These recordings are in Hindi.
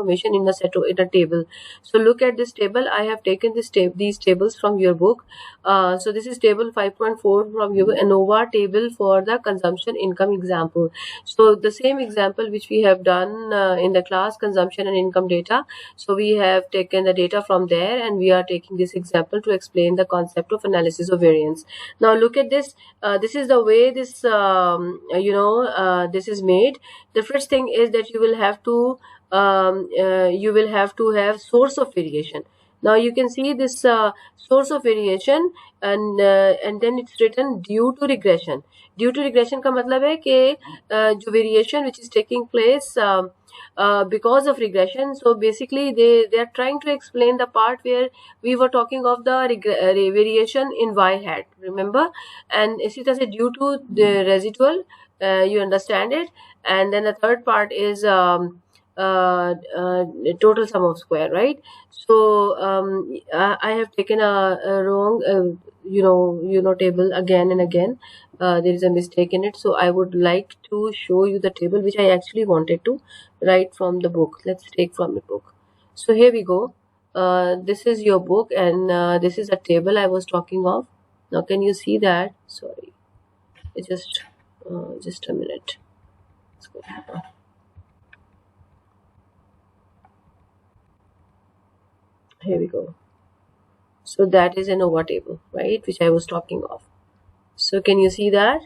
information in a table. So look at this table. I have taken these tables from your book. So this is table 5.4 from your ANOVA table for the consumption income example. So the same example which we have done in the class, consumption and income data. So we have taken the data from there, and we are taking this example to explain the concept of analysis of variance. Now look at this. This is the way this this is made. The first thing is that you will have to have source of variation. Now you can see this source of variation, and then it's written due to regression. Due to regression का मतलब है कि जो variation which is taking place because of regression. So basically they are trying to explain the part where we were talking of the variation in y hat, remember, and इसी तरह से due to the residual, you understand it. And then the third part is total sum of square, right? So I have taken a wrong table again and again. There is a mistake in it, so I would like to show you the table which I actually wanted to write from the book. Let's take from the book. So here we go. This is your book, and this is a table I was talking of. Now can you see that? Sorry, it's just a minute. Here we go. So that is an ANOVA table, right, which I was talking of. So can you see that?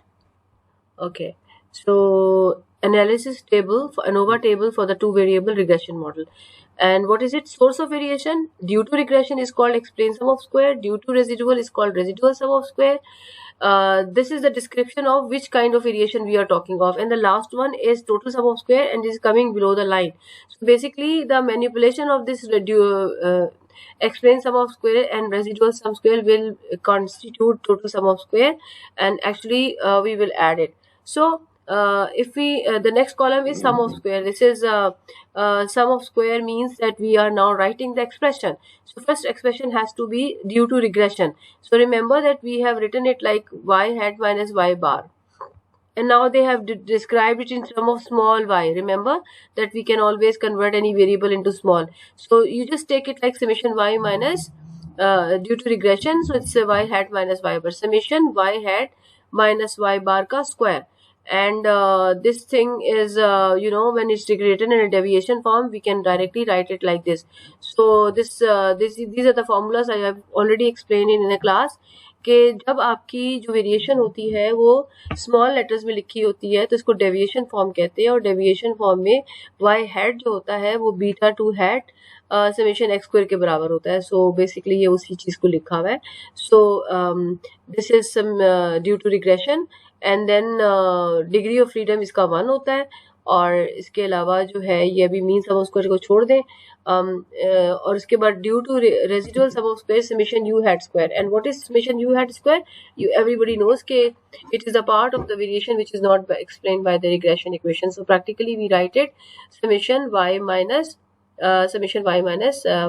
Okay. So analysis table for ANOVA table for the two variable regression model. And what is it? Source of variation. Due to regression is called explain sum of square. Due to residual is called residual sum of square. This is the description of which kind of variation we are talking of, and the last one is total sum of square, and is coming below the line. So basically the manipulation of this explain sum of square and residual sum square will constitute total sum of square, and actually we will add it. So if we the next column is sum of square. This is sum of square means that we are now writing the expression. So first expression has to be due to regression. So remember that we have written it like y hat minus y bar, and now they have described it in terms of small y. Remember that we can always convert any variable into small. So you just take it like summation y minus due to regression. So it's y hat minus y bar, summation y hat minus y bar ka square. And this thing is when it's written in a deviation form, we can directly write it like this. So these are the formulas I have already explained in a class, कि जब आपकी जो वेरिएशन होती है वो स्मॉल लेटर्स में लिखी होती है तो इसको डेविएशन फॉर्म कहते हैं, और डेविएशन फॉर्म में वाई हैट जो होता है वो beta two hat summation x square के बराबर होता है. सो बेसिकली ये उसी चीज़ को लिखा हुआ है. So this is sum due to regression, and then degree of freedom इसका 1 होता है, और इसके अलावा जो है ये अभी मीन सम ऑफ स्क्वायर को छोड़ दें. और उसके बाद due to residual sum of square summation u hat square. And what is summation u hat square? You everybody knows के it is a part of the variation which is not explained by the regression equation. So practically we write it summation y minus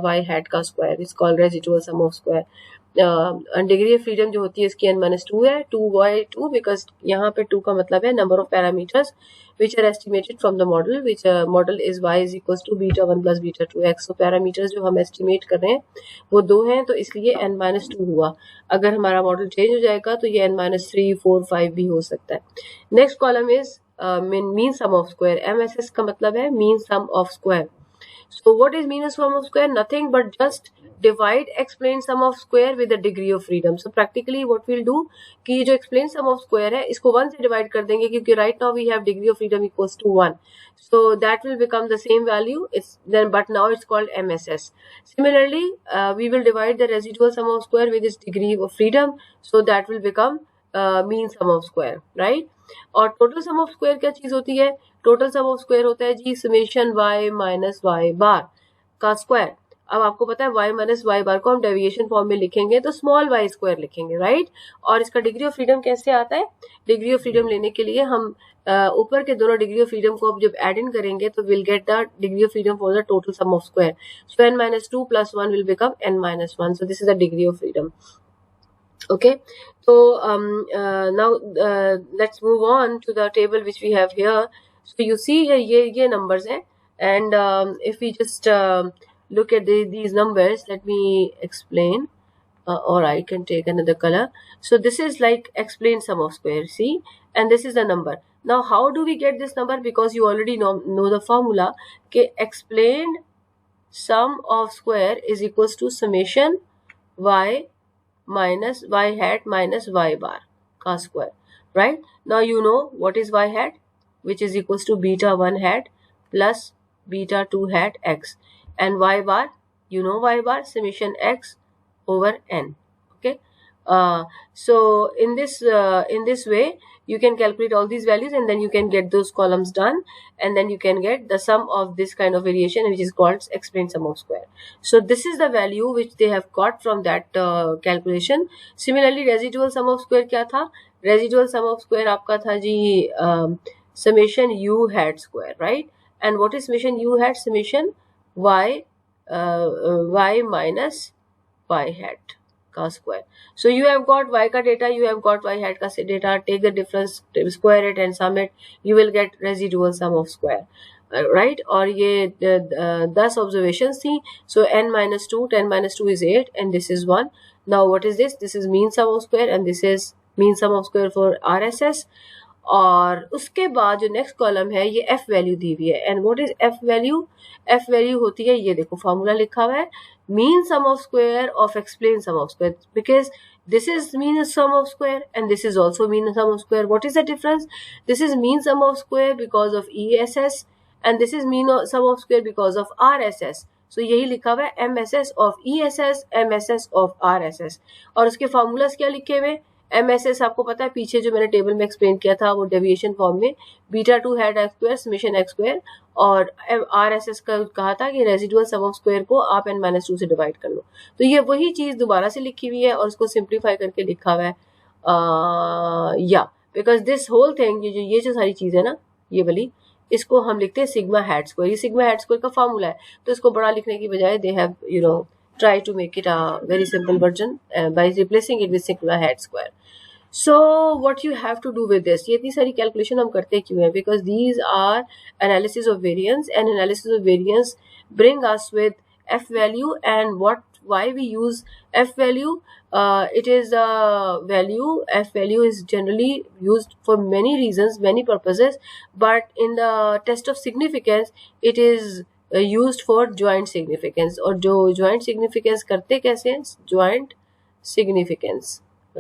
y hat का square is called residual sum of square. Degree of freedom जो होती है इसकी n-2 है, 2y2, बिकॉज यहाँ पे 2 का मतलब है number of parameters which are estimated from the model, which model is y is equals to beta 1 plus beta 2x. so parameters जो हम एस्टिमेट कर रहे हैं वो 2 हैं, तो इसलिए n-2 हुआ. अगर हमारा मॉडल चेंज हो जाएगा तो ये n-3, 4, 5 भी हो सकता है. Next column is mean sum of square. MSS का मतलब है mean sum of square. So what is mean sum of square? Nothing but just divide explain sum of square with the degree of freedom. So practically what we'll do कि ये जो explain sum of square है इसको 1 से divide कर देंगे, क्योंकि right now we have degree of freedom equals to 1. So that will become the same value. But now it's called MSS. Similarly, we will divide the residual sum of square with its degree of freedom. So that will become mean sum of square, right? और टोटल सम ऑफ स्क्वायर क्या चीज होती है? टोटल सम ऑफ स्क्वायर होता है जी समेशन y माइनस y बार का स्क्वायर. अब आपको पता है y माइनस y बार को हम डेविएशन फॉर्म में लिखेंगे तो स्मॉल y स्क्वायर लिखेंगे, राइट? और इसका डिग्री ऑफ फ्रीडम कैसे आता है? डिग्री ऑफ फ्रीडम लेने के लिए हम ऊपर के दोनों डिग्री ऑफ फ्रीडम को जब एड इन करेंगे तो will get the degree of freedom for the total sum of square. So n-2 plus 1 will become n-1. So this is the degree of freedom. Okay, so now let's move on to the table which we have here. So you see ये numbers हैं. And if we just look at these numbers, let me explain. Or I can take another color. So this is like explain sum of square, see, and this is the number. Now how do we get this number? Because you already know the formula. Okay, explained sum of square is equals to summation y minus y hat minus y bar ka square, right? Now you know what is y hat, which is equals to beta 1 hat plus beta 2 hat x, and y bar, you know y bar, summation x over n. Okay, so in this way you can calculate all these values, and then you can get those columns done, and then you can get the sum of this kind of variation, which is called explained sum of square. So this is the value which they have got from that calculation. Similarly, residual sum of square क्या था? Residual sum of square आपका था जी summation u hat square, right? And what is summation u hat? Summation y y minus y hat का square. So you have got y का data, you have got y hat का data. Take the difference, square it and sum it. You will get residual sum of square. Right? और ये 10 observations थी. So n minus 2, 10 minus 2 is 8, and this is 1. Now what is this? This is mean sum of square, and this is mean sum of square for RSS. और उसके बाद जो नेक्स्ट कॉलम है ये एफ वैल्यू दी हुई है. And what is F value? F value होती है, ये देखो फॉर्मूला लिखा हुआ है, mean sum of square of explain sum of square, because this is mean sum of square and this is also mean sum of square. What is the difference? This is mean sum of square because of ESS and this is mean sum of square because of RSS. So यही लिखा हुआ है MSS of ESS, MSS of RSS. और उसके फॉर्मूलाज क्या लिखे हुए? MSS आपको पता है, पीछे जो मैंने टेबल में एक्सप्लेन किया था वो डेविएशन फॉर्म में beta 2 hat x square summation x square, और RSS का कहा था कि रेजिडुअल सम ऑफ स्क्वायर को आप n-2 से डिवाइड कर लो. तो ये वही चीज दोबारा से लिखी हुई है और उसको सिंप्लीफाई करके लिखा हुआ है. या बिकॉज दिस होल थिंग, ये जो सारी चीज है ना, ये वाली, इसको हम लिखते हैं सिग्मा हैट स्क्वायर. ये सिग्मा हैट स्क्वायर का फॉर्मूला है, तो इसको बड़ा लिखने की बजाय they have try to make it a very simple version by replacing it with sigma hat square. So what you have to do with this, ये इतनी सारी calculation हम करते क्यों हैं? Because these are analysis of variance, and analysis of variance bring us with f value. And why we use f value? It is a value. F value is generally used for many reasons, many purposes, but in the test of significance it is used for joint significance. और जो joint significance करते कैसे हैं? Joint significance,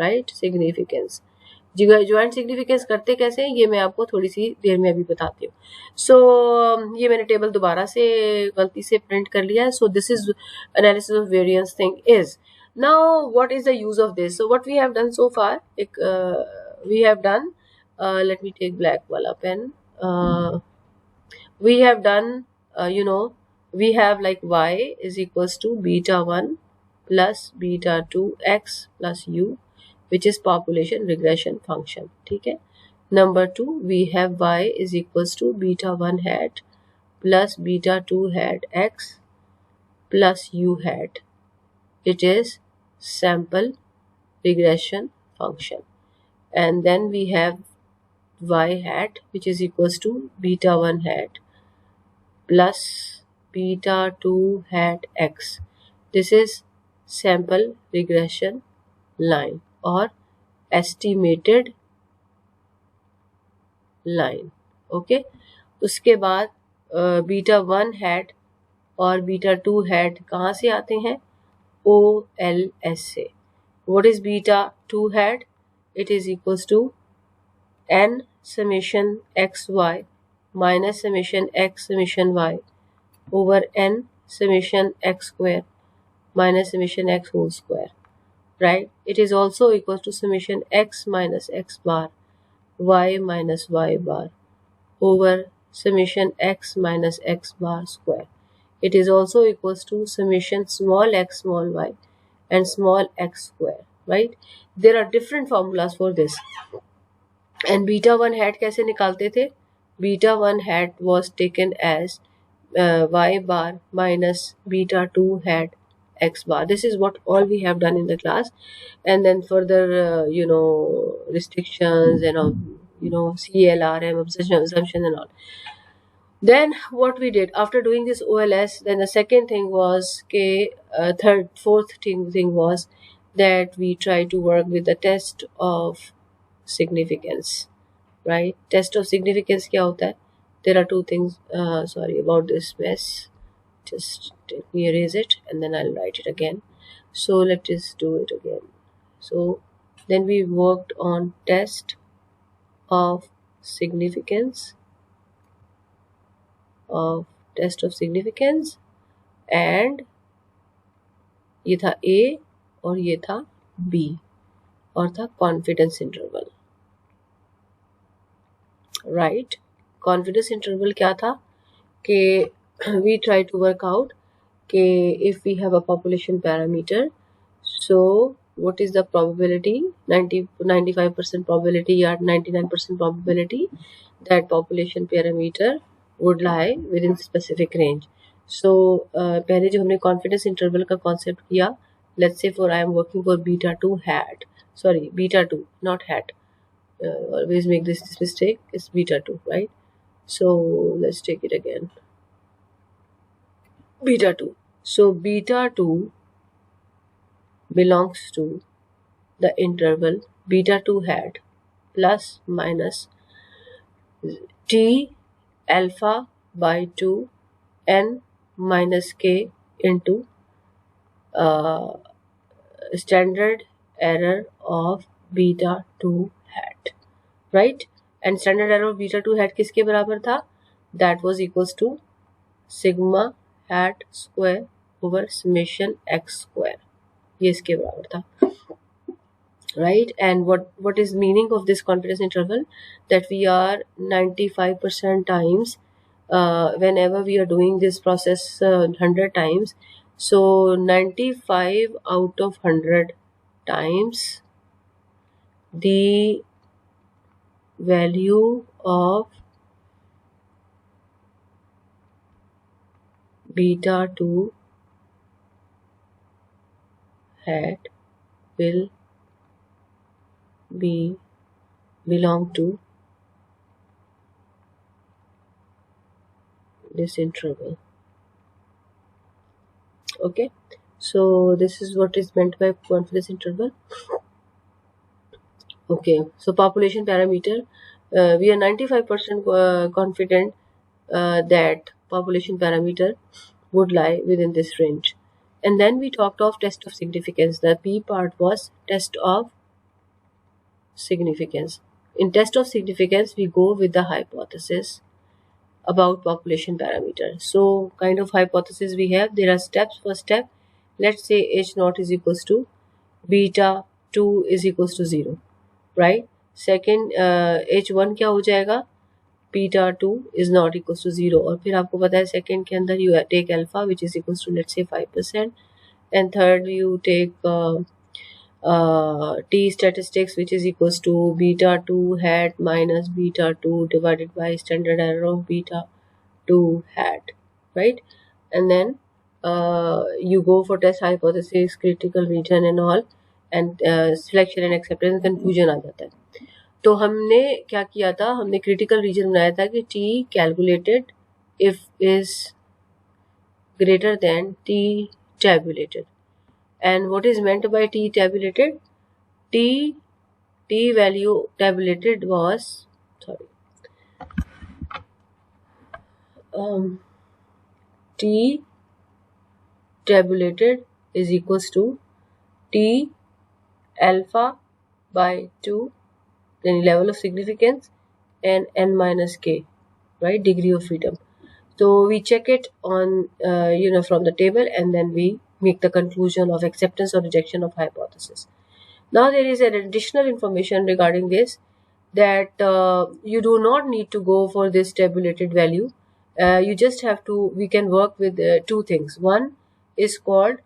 right? Significance, joint significance करते कैसे हैं ये मैं आपको थोड़ी सी देर में अभी बताती हूँ. सो ये मैंने टेबल दोबारा से गलती से प्रिंट कर लिया है. So this is analysis of variance thing is. Now what is the use of this? So what we have done so far, we have done, let me take black वाला pen. We have done, we have like y is equals to beta 1 plus beta 2 x plus u, which is population regression function. ठीक है. Number 2, we have y is equals to beta 1 hat plus beta 2 hat x plus u hat. It is sample regression function. And then we have y hat which is equals to beta 1 hat plus beta 2 hat x. This is sample regression line or estimated line. Okay. उसके बाद बीटा 1 हैट और बीटा 2 हैट कहाँ से आते हैं? OLS से. What is beta 2 hat? It is equals to n summation xy minus summation x summation y over n summation x square minus summation x whole square, right? It is also equal to summation x minus x bar y minus y bar over summation x minus x bar square. It is also equals to summation small x small y and small x square, right? There are different formulas for this. And beta 1 hat कैसे निकालते थे? Beta 1 hat was taken as y bar minus beta 2 hat x bar. This is what all we have done in the class. And then further restrictions and CLRM assumption and all. Then what we did after doing this OLS, then the second thing was fourth thing was that we try to work with the test of significance, right? Test of significance क्या होता है? There are two things. Sorry about this mess. Just let me erase it and then I'll write it again. So let us do it again. So then we worked on test of significance and ये था A और ये था B और था confidence interval, right? Confidence interval क्या था कि we try to work out if we have a population parameter, so what is the probability, 95% probability or 99% probability that population parameter would lie within specific range. So पहले जो हमने confidence interval का concept किया, let's say for I am working for beta 2 hat, sorry beta 2 not hat, always make this mistake, it's beta 2, right? So let's take it again, beta 2. So beta 2 belongs to the interval beta 2 hat plus minus t alpha by 2 n minus k into standard error of beta 2 hat, right? And standard error of beta 2 hat किसके बराबर था? That was equals to sigma hat square over summation x square, ये इसके बराबर था, right? And what is meaning of this confidence interval? That we are 95% times whenever we are doing this process 100 times, so 95 out of 100 times the value of beta 2 hat will belong to this interval. Okay, so this is what is meant by confidence interval. Okay, so population parameter, we are 95% confident that population parameter would lie within this range. And then we talked of test of significance. The P part was test of significance. In test of significance, we go with the hypothesis about population parameter. So kind of hypothesis we have, there are steps. First step, let's say H naught is equals to beta 2 is equals to 0, right? Second, H1 क्या हो जाएगा? beta 2 is not equals to 0, और फिर आपको पता है second के अंदर you take alpha which is equals to let's say 5%, and third you take t statistics which is equals to beta 2 hat minus beta 2 divided by standard error of beta 2 hat, right? And then you go for test hypothesis, critical region and all, and selection and acceptance, confusion आ जाता है. तो हमने क्या किया था, हमने क्रिटिकल रीजन बनाया था कि t calculated if is greater than t tabulated. And what is meant by t tabulated? T value tabulated was, sorry, t tabulated is equals to t alpha by 2, then level of significance, and n minus k, right? Degree of freedom. So we check it on from the table, and then we make the conclusion of acceptance or rejection of hypothesis. Now there is an additional information regarding this, that you do not need to go for this tabulated value. You just have to, we can work with two things. One is called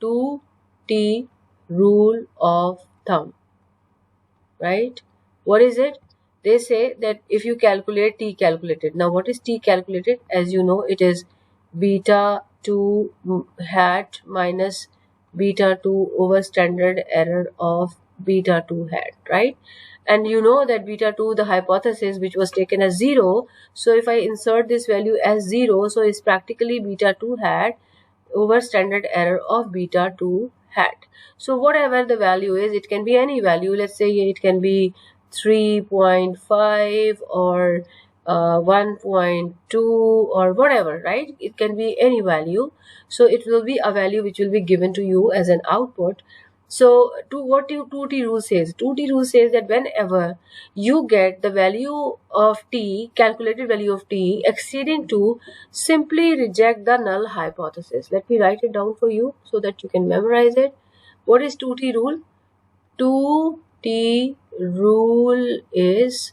2t rule of thumb, right? What is it? They say that if you calculate t calculated. Now what is t calculated? As you know, it is beta 2 hat minus beta 2 over standard error of beta 2 hat, right? And you know that beta 2, the hypothesis which was taken as 0, so if I insert this value as 0, so it's practically beta 2 hat over standard error of beta 2 hat. So whatever the value is, it can be any value. Let's say it can be 3.5 or 1.2 or whatever, right? It can be any value. So it will be a value which will be given to you as an output. So what 2T rule says? 2T rule says that whenever you get the value of T, calculated value of T exceeding 2, simply reject the null hypothesis. Let me write it down for you so that you can memorize it. What is 2T rule? 2T rule is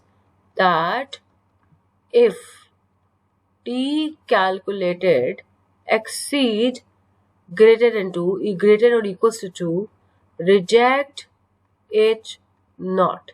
that if T calculated exceed greater than 2, greater or equals to 2, reject it not,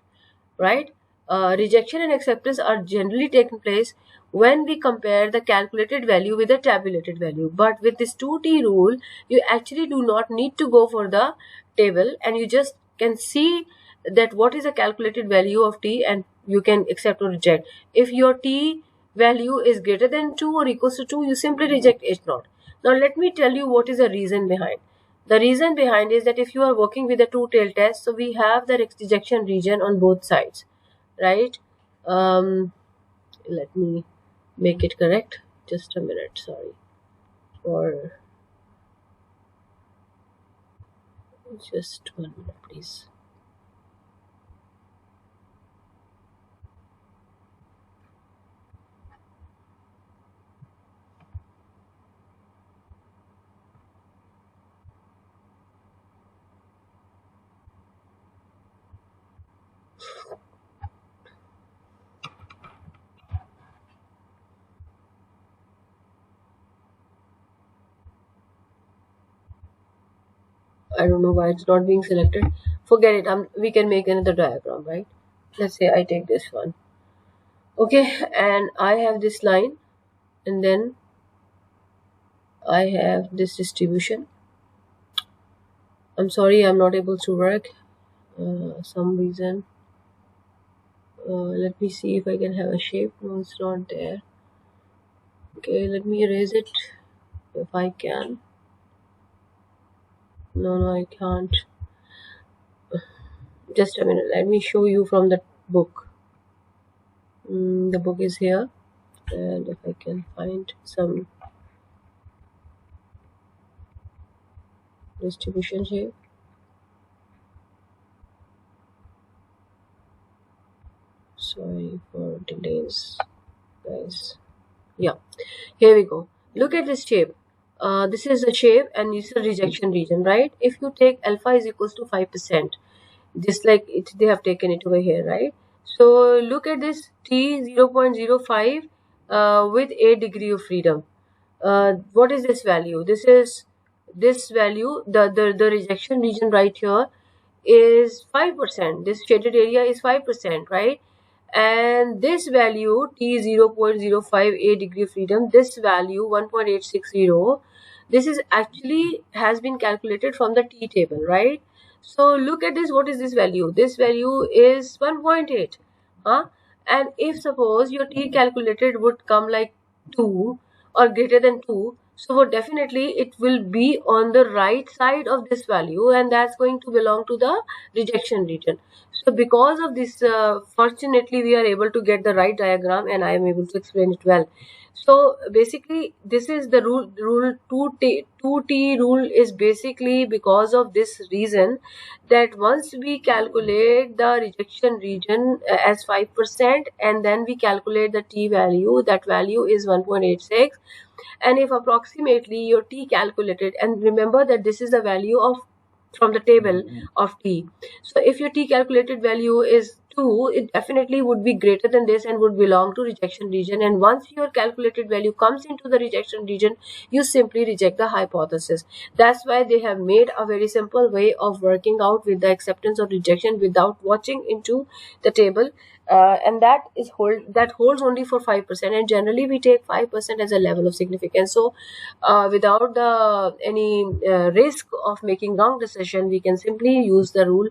right? Rejection and acceptance are generally taking place when we compare the calculated value with the tabulated value. But with this 2T rule, you actually do not need to go for the table, and you just can see that what is the calculated value of T, and you can accept or reject. If your T value is greater than 2 or equals to 2, you simply reject it not. Now let me tell you what is the reason behind. The reason behind is that if you are working with a two-tailed test, so we have the rejection region on both sides, right? Let me make it correct. Just a minute, sorry. For just 1 minute, please. I don't know why it's not being selected. Forget it. We can make another diagram, right? Let's say I take this one. Okay, and I have this line, and then I have this distribution. I'm sorry, I'm not able to work. Some reason. Let me see if I can have a shape. No, it's not there. Okay, let me erase it if I can. No, I can't. Just a minute. Let me show you from the book. The book is here, and if I can find some distribution shape. Sorry for delays, guys. Yeah, here we go. Look at this shape. This is the shape, and this is the rejection region, right? If you take alpha is equals to 5%, just like they have taken it over here, right? So look at this T 0.05 with 8 degree of freedom. What is this value? This is this value. The rejection region right here is 5%. This shaded area is 5%, right? And this value T 0.058 degree freedom, this value 1.860, this is actually has been calculated from the T table, right? So look at this. What is this value? This value is 1.8. And if suppose your T calculated would come like 2 or greater than 2, so definitely it will be on the right side of this value, and that's going to belong to the rejection region. So because of this, fortunately we are able to get the right diagram, and I am able to explain it well. So basically this is the rule 2T rule is basically because of this reason, that once we calculate the rejection region as 5%, and then we calculate the T value, that value is 1.86. And if approximately your T calculated, and remember that this is the value of from the table of T. So if your T calculated value is 2, it definitely would be greater than this and would belong to rejection region. And once your calculated value comes into the rejection region, you simply reject the hypothesis. That's why they have made a very simple way of working out with the acceptance or rejection without watching into the table. And that holds only for 5%, and generally we take 5% as a level of significance. So without any risk of making wrong decision, we can simply use the rule,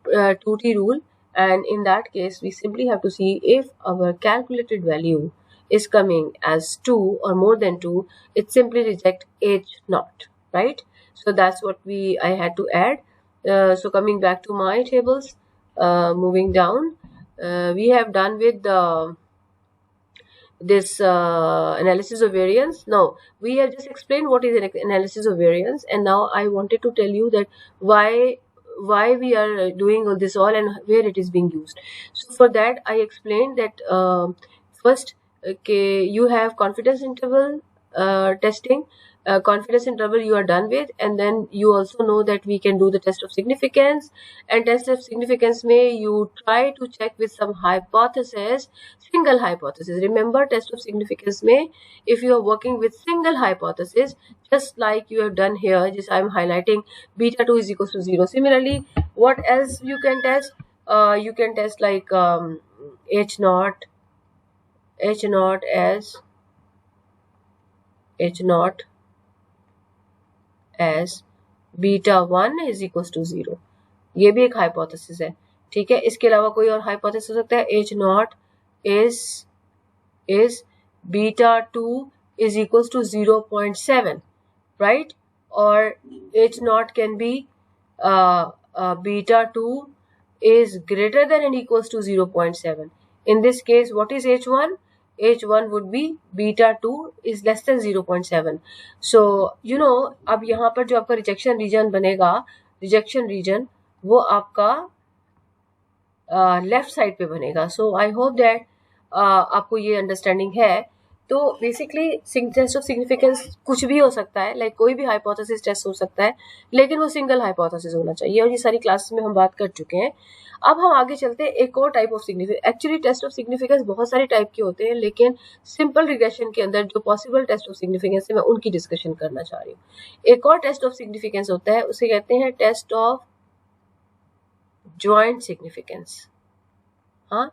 2T rule, and in that case we simply have to see if our calculated value is coming as 2 or more than 2, it simply reject H naught, right? So that's what I had to add. So coming back to my tables, moving down, we have done with this analysis of variance. Now we have just explained what is an analysis of variance, and now I wanted to tell you that why we are doing all this and where it is being used. So for that I explained that first, okay, you have confidence interval testing. Confidence interval you are done with, and then you also know that we can do the test of significance, and test of significance may you try to check with some hypothesis, single hypothesis. Remember, test of significance may, if you are working with single hypothesis, just like you have done here, just I am highlighting beta 2 is equals to 0. Similarly, what else you can test? You can test like H naught as beta 1 is equals to 0. ये भी एक हाइपोथेसिस है, ठीक है. इसके अलावा कोई और हाइपोथेसिस हो सकता है. H naught is beta 2 is equals to 0.7, right? Or H naught can be beta 2 is greater than and equals to 0.7. In this case, what is H1? H1 would be beta 2 is less than 0.7. So, अब यहाँ पर जो आपका रिजेक्शन रीजन बनेगा, रिजेक्शन रीजन वो आपका लेफ्ट साइड पे बनेगा. सो आई होप दैट आपको ये अंडरस्टैंडिंग है. तो बेसिकली टेस्ट ऑफ सिग्निफिकेंस कुछ भी हो सकता है, लाइक कोई भी हाइपोथेसिस टेस्ट हो सकता है, लेकिन वो सिंगल हाइपोथेसिस होना चाहिए, और ये सारी क्लासेस में हम बात कर चुके हैं. अब हम आगे चलते हैं एक और type of significance. Actually test of significance बहुत सारे टाइप के होते हैं, लेकिन सिंपल रिग्रेशन के अंदर जो पॉसिबल टेस्ट ऑफ सिग्निफिकेंस है मैं उनकी डिस्कशन करना चाह रही हूँ. एक और टेस्ट ऑफ सिग्निफिकेंस होता है, उसे कहते हैं टेस्ट ऑफ ज्वाइंट सिग्निफिकेंस. हाँ,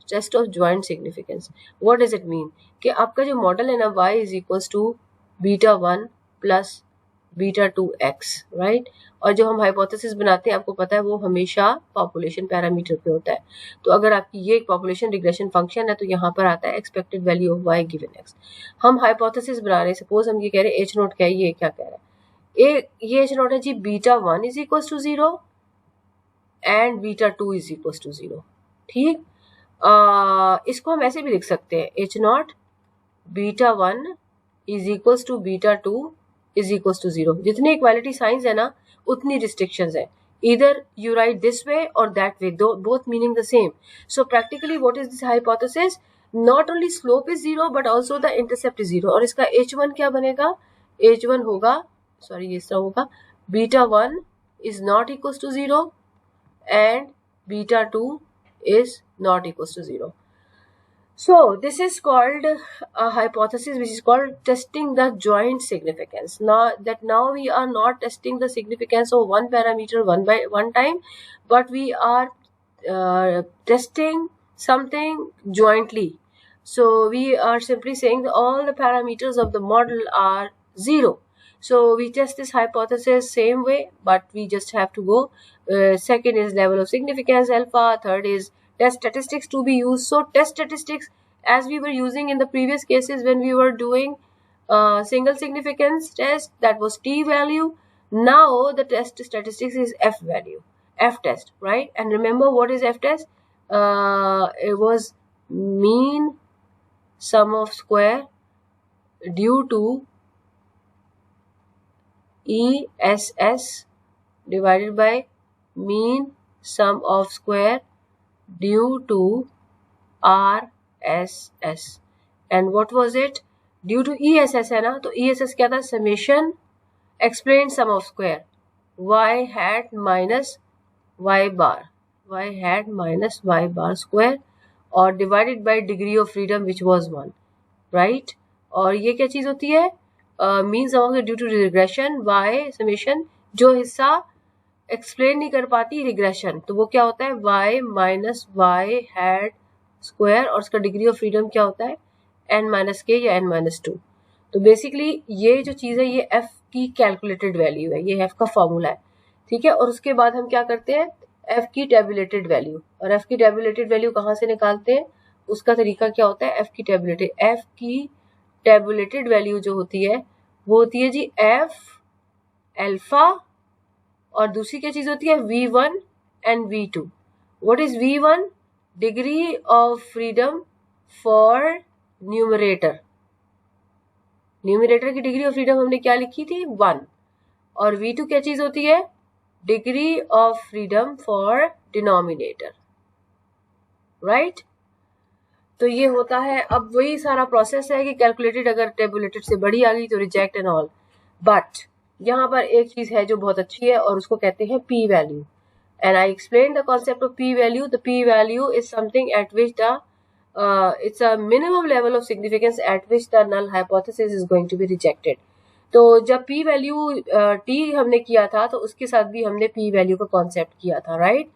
test of joint significance. What does it mean? कि आपका जो मॉडल है ना, y is equals to beta 1 plus beta 2x, right? और जो हम हाइपोथेसिस बनाते हैं, आपको पता है वो हमेशा पॉपुलेशन पैरामीटर पे होता है. तो अगर आपकी ये एक पॉपुलेशन रिग्रेशन फंक्शन है, तो यहाँ पर आता है expected value of y given x. हम हाइपोथेसिस बना रहे हैं, सपोज हम ये कह रहे हैं एच नोट क्या है, ये क्या कह रहा है, ये एच नोट है जी beta 1 is equals to 0 and beta 2 is equals to 0. ठीक, इसको हम ऐसे भी लिख सकते हैं, H naught beta 1 is equals to beta 2 is equals to 0. जितनी इक्वालिटी साइंस है ना, उतनी रिस्ट्रिक्शंस है. Either you write this way or that way, both meaning the same. So practically what is this hypothesis? Not only slope is 0 but also the intercept is 0. और इसका h1 क्या बनेगा? h1 होगा, सॉरी इस तरह होगा, beta 1 is not equals to 0 and beta 2 is not equals to 0. So this is called a hypothesis which is called testing the joint significance. Now we are not testing the significance of one parameter one time, but we are testing something jointly. So we are simply saying that all the parameters of the model are 0. So we test this hypothesis same way, but we just have to go. Second is level of significance alpha. Third is test statistics to be used. So test statistics, as we were using in the previous cases when we were doing single significance test, that was t value. Now the test statistics is f value, f test, right? And remember what is f test? It was mean sum of square due to ESS divided by mean sum of square due to RSS. And what was it? Due to ESS है ना, तो ESS क्या था? Summation explained sum of square y hat minus y bar, Y hat minus Y bar square और divided by degree of freedom which was 1, right. और ये क्या चीज होती है, means of due to regression Y summation, जो हिस्सा एक्सप्लेन नहीं कर पाती रिग्रेशन, तो वो क्या होता है y minus Y hat square और उसका डिग्री ऑफ फ्रीडम क्या होता है n माइनस के या n माइनस 2। तो बेसिकली ये जो चीज है ये f की कैलकुलेटेड वैल्यू है, ये f का फॉर्मूला है, ठीक है। और उसके बाद हम क्या करते हैं, f की टेबुलेटेड वैल्यू, और f की टेबुलेटेड वैल्यू कहाँ से निकालते हैं, उसका तरीका क्या होता है, f की टेबुलेटेड वैल्यू जो होती है वो होती है जी f अल्फा, और दूसरी क्या चीज होती है v1 and v2। What is v1, degree of freedom for numerator, numerator की डिग्री ऑफ फ्रीडम हमने क्या लिखी थी 1, और v2 क्या चीज होती है, degree of freedom for denominator, right. तो ये होता है, अब वही सारा प्रोसेस है कि कैलकुलेटेड अगर टेबुलेटेड से बड़ी आ गई तो रिजेक्ट एंड ऑल। बट यहाँ पर एक चीज है जो बहुत अच्छी है और उसको कहते हैं P value, and I explain the concept of P value. The P value is something eight which the it's a minimum level of significance at which the null hypothesis is going to be rejected। तो जब p वैल्यू t हमने किया था तो उसके साथ भी हमने p वैल्यू का कॉन्सेप्ट किया था, राइट।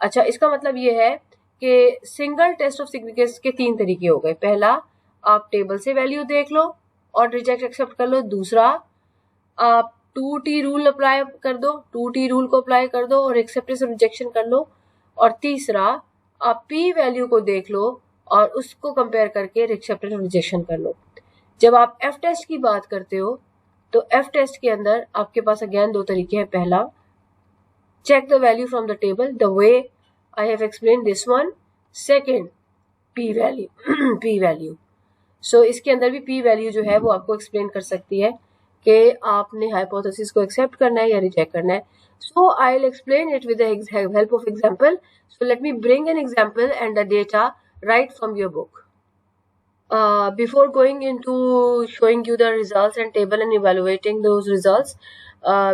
अच्छा, इसका मतलब ये है कि सिंगल टेस्ट ऑफ सिग्निफिकेंस के 3 तरीके हो गए। पहला, आप टेबल से वैल्यू देख लो और रिजेक्ट एक्सेप्ट कर लो। दूसरा, आप 2t रूल अप्लाई कर दो, 2t रूल को अप्लाई कर दो और एक्सेप्टेंस और रिजेक्शन कर लो। और तीसरा, आप p वैल्यू को देख लो और उसको कंपेयर करके एक्सेप्टेंस और रिजेक्शन कर लो। जब आप f टेस्ट की बात करते हो तो f टेस्ट के अंदर आपके पास अगेन 2 तरीके हैं। पहला, check the value from the table the way I have explained this one। Second, p value so इसके अंदर भी p value जो है वो आपको एक्सप्लेन कर सकती है कि आपने हाइपोथेसिस को एक्सेप्ट करना है या रिजेक्ट करना है। So I'll explain it with the help of example। So let me bring an example and the data right from your book। Before going into showing you the results and table and evaluating those results,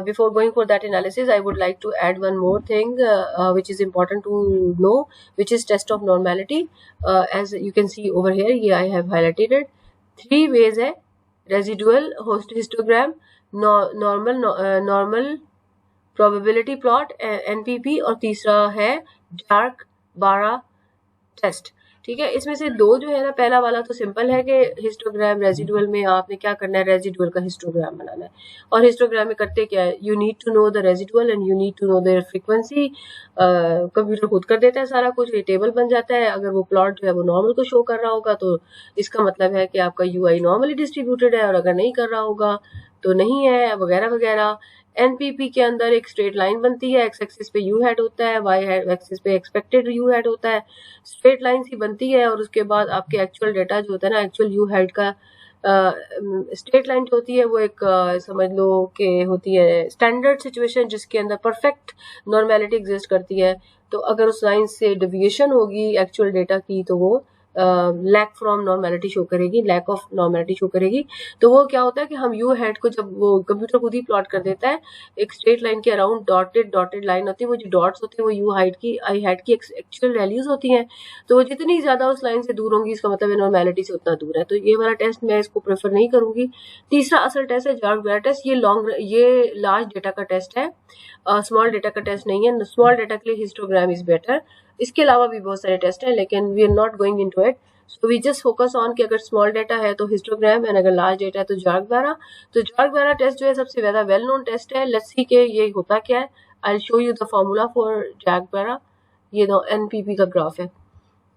before going for that analysis, I would like to add one more thing which is important to know, which is test of normality। As you can see over here, I have highlighted it। 3 ways है, residual, histogram, normal probability plot, NPP, और तीसरा है डार्क बारा टेस्ट, ठीक है। इसमें से 2 जो है ना, पहला वाला तो सिंपल है कि हिस्टोग्राम, रेजिडुअल में आपने क्या करना है, रेजिडुअल का हिस्टोग्राम बनाना है। और हिस्टोग्राम में करते क्या है, you need to know the residual and you need to know their frequency. Computer खुद कर देता है सारा कुछ, ये टेबल बन जाता है। अगर वो प्लॉट जो है वो नॉर्मल को शो कर रहा होगा तो इसका मतलब है कि आपका यूआई नॉर्मली डिस्ट्रीब्यूटेड है, और अगर नहीं कर रहा होगा तो नहीं है, वगैरह वगैरह। एनपीपी के अंदर एक स्ट्रेट लाइन बनती है, एक्स एक्सिस पे यू हेड होता है, वाई एक्सिस पे एक्सपेक्टेड यू हेड होता है, स्ट्रेट लाइन सी बनती है। और उसके बाद आपके एक्चुअल डेटा जो होता है ना, एक्चुअल यू हेड का स्ट्रेट लाइन जो होती है वो एक समझ लो कि होती है स्टैंडर्ड सिचुएशन जिसके अंदर परफेक्ट नॉर्मेलिटी एग्जिस्ट करती है। तो अगर उस लाइन से डेविएशन होगी एक्चुअल डेटा की तो वो लैक फ्रॉम नॉर्मेलिटी शो करेगी, लैक ऑफ नॉर्मेलिटी शो करेगी। तो वो क्या होता है कि हम यू हेड को, जब वो कंप्यूटर खुद ही प्लॉट कर देता है एक स्ट्रेट लाइन के अराउंड डॉटेड लाइन होती है, वो जो डॉट्स होती है वो यू हाइट की, आई हेड की एक्चुअल वैल्यूज होती हैं। तो वो जितनी ज्यादा उस लाइन से दूर होंगी इसका मतलब है नॉर्मेलिटी से उतना दूर है। तो ये वाला टेस्ट मैं इसको प्रेफर नहीं करूंगी। तीसरा असल टेस्ट है जार्क-बारा टेस्ट। ये लार्ज डेटा का टेस्ट है, स्मॉल डेटा का टेस्ट नहीं है। स्मॉल डेटा के लिए हिस्टोग्राम इज बेटर। इसके अलावा भी बहुत सारे टेस्ट हैं लेकिन we are not going into it. So we just focus on कि अगर स्मॉल डेटा है तो हिस्टोग्राम एंड अगर लार्ज डेटा है तो जार्क-बारा। तो जार्क-बारा टेस्ट जो है सबसे ज्यादा वेल नोन टेस्ट है। लेट्स सी के ये होता क्या है। I will show you the formula for Jarque Bera. ये दो एनपीपी का ग्राफ है,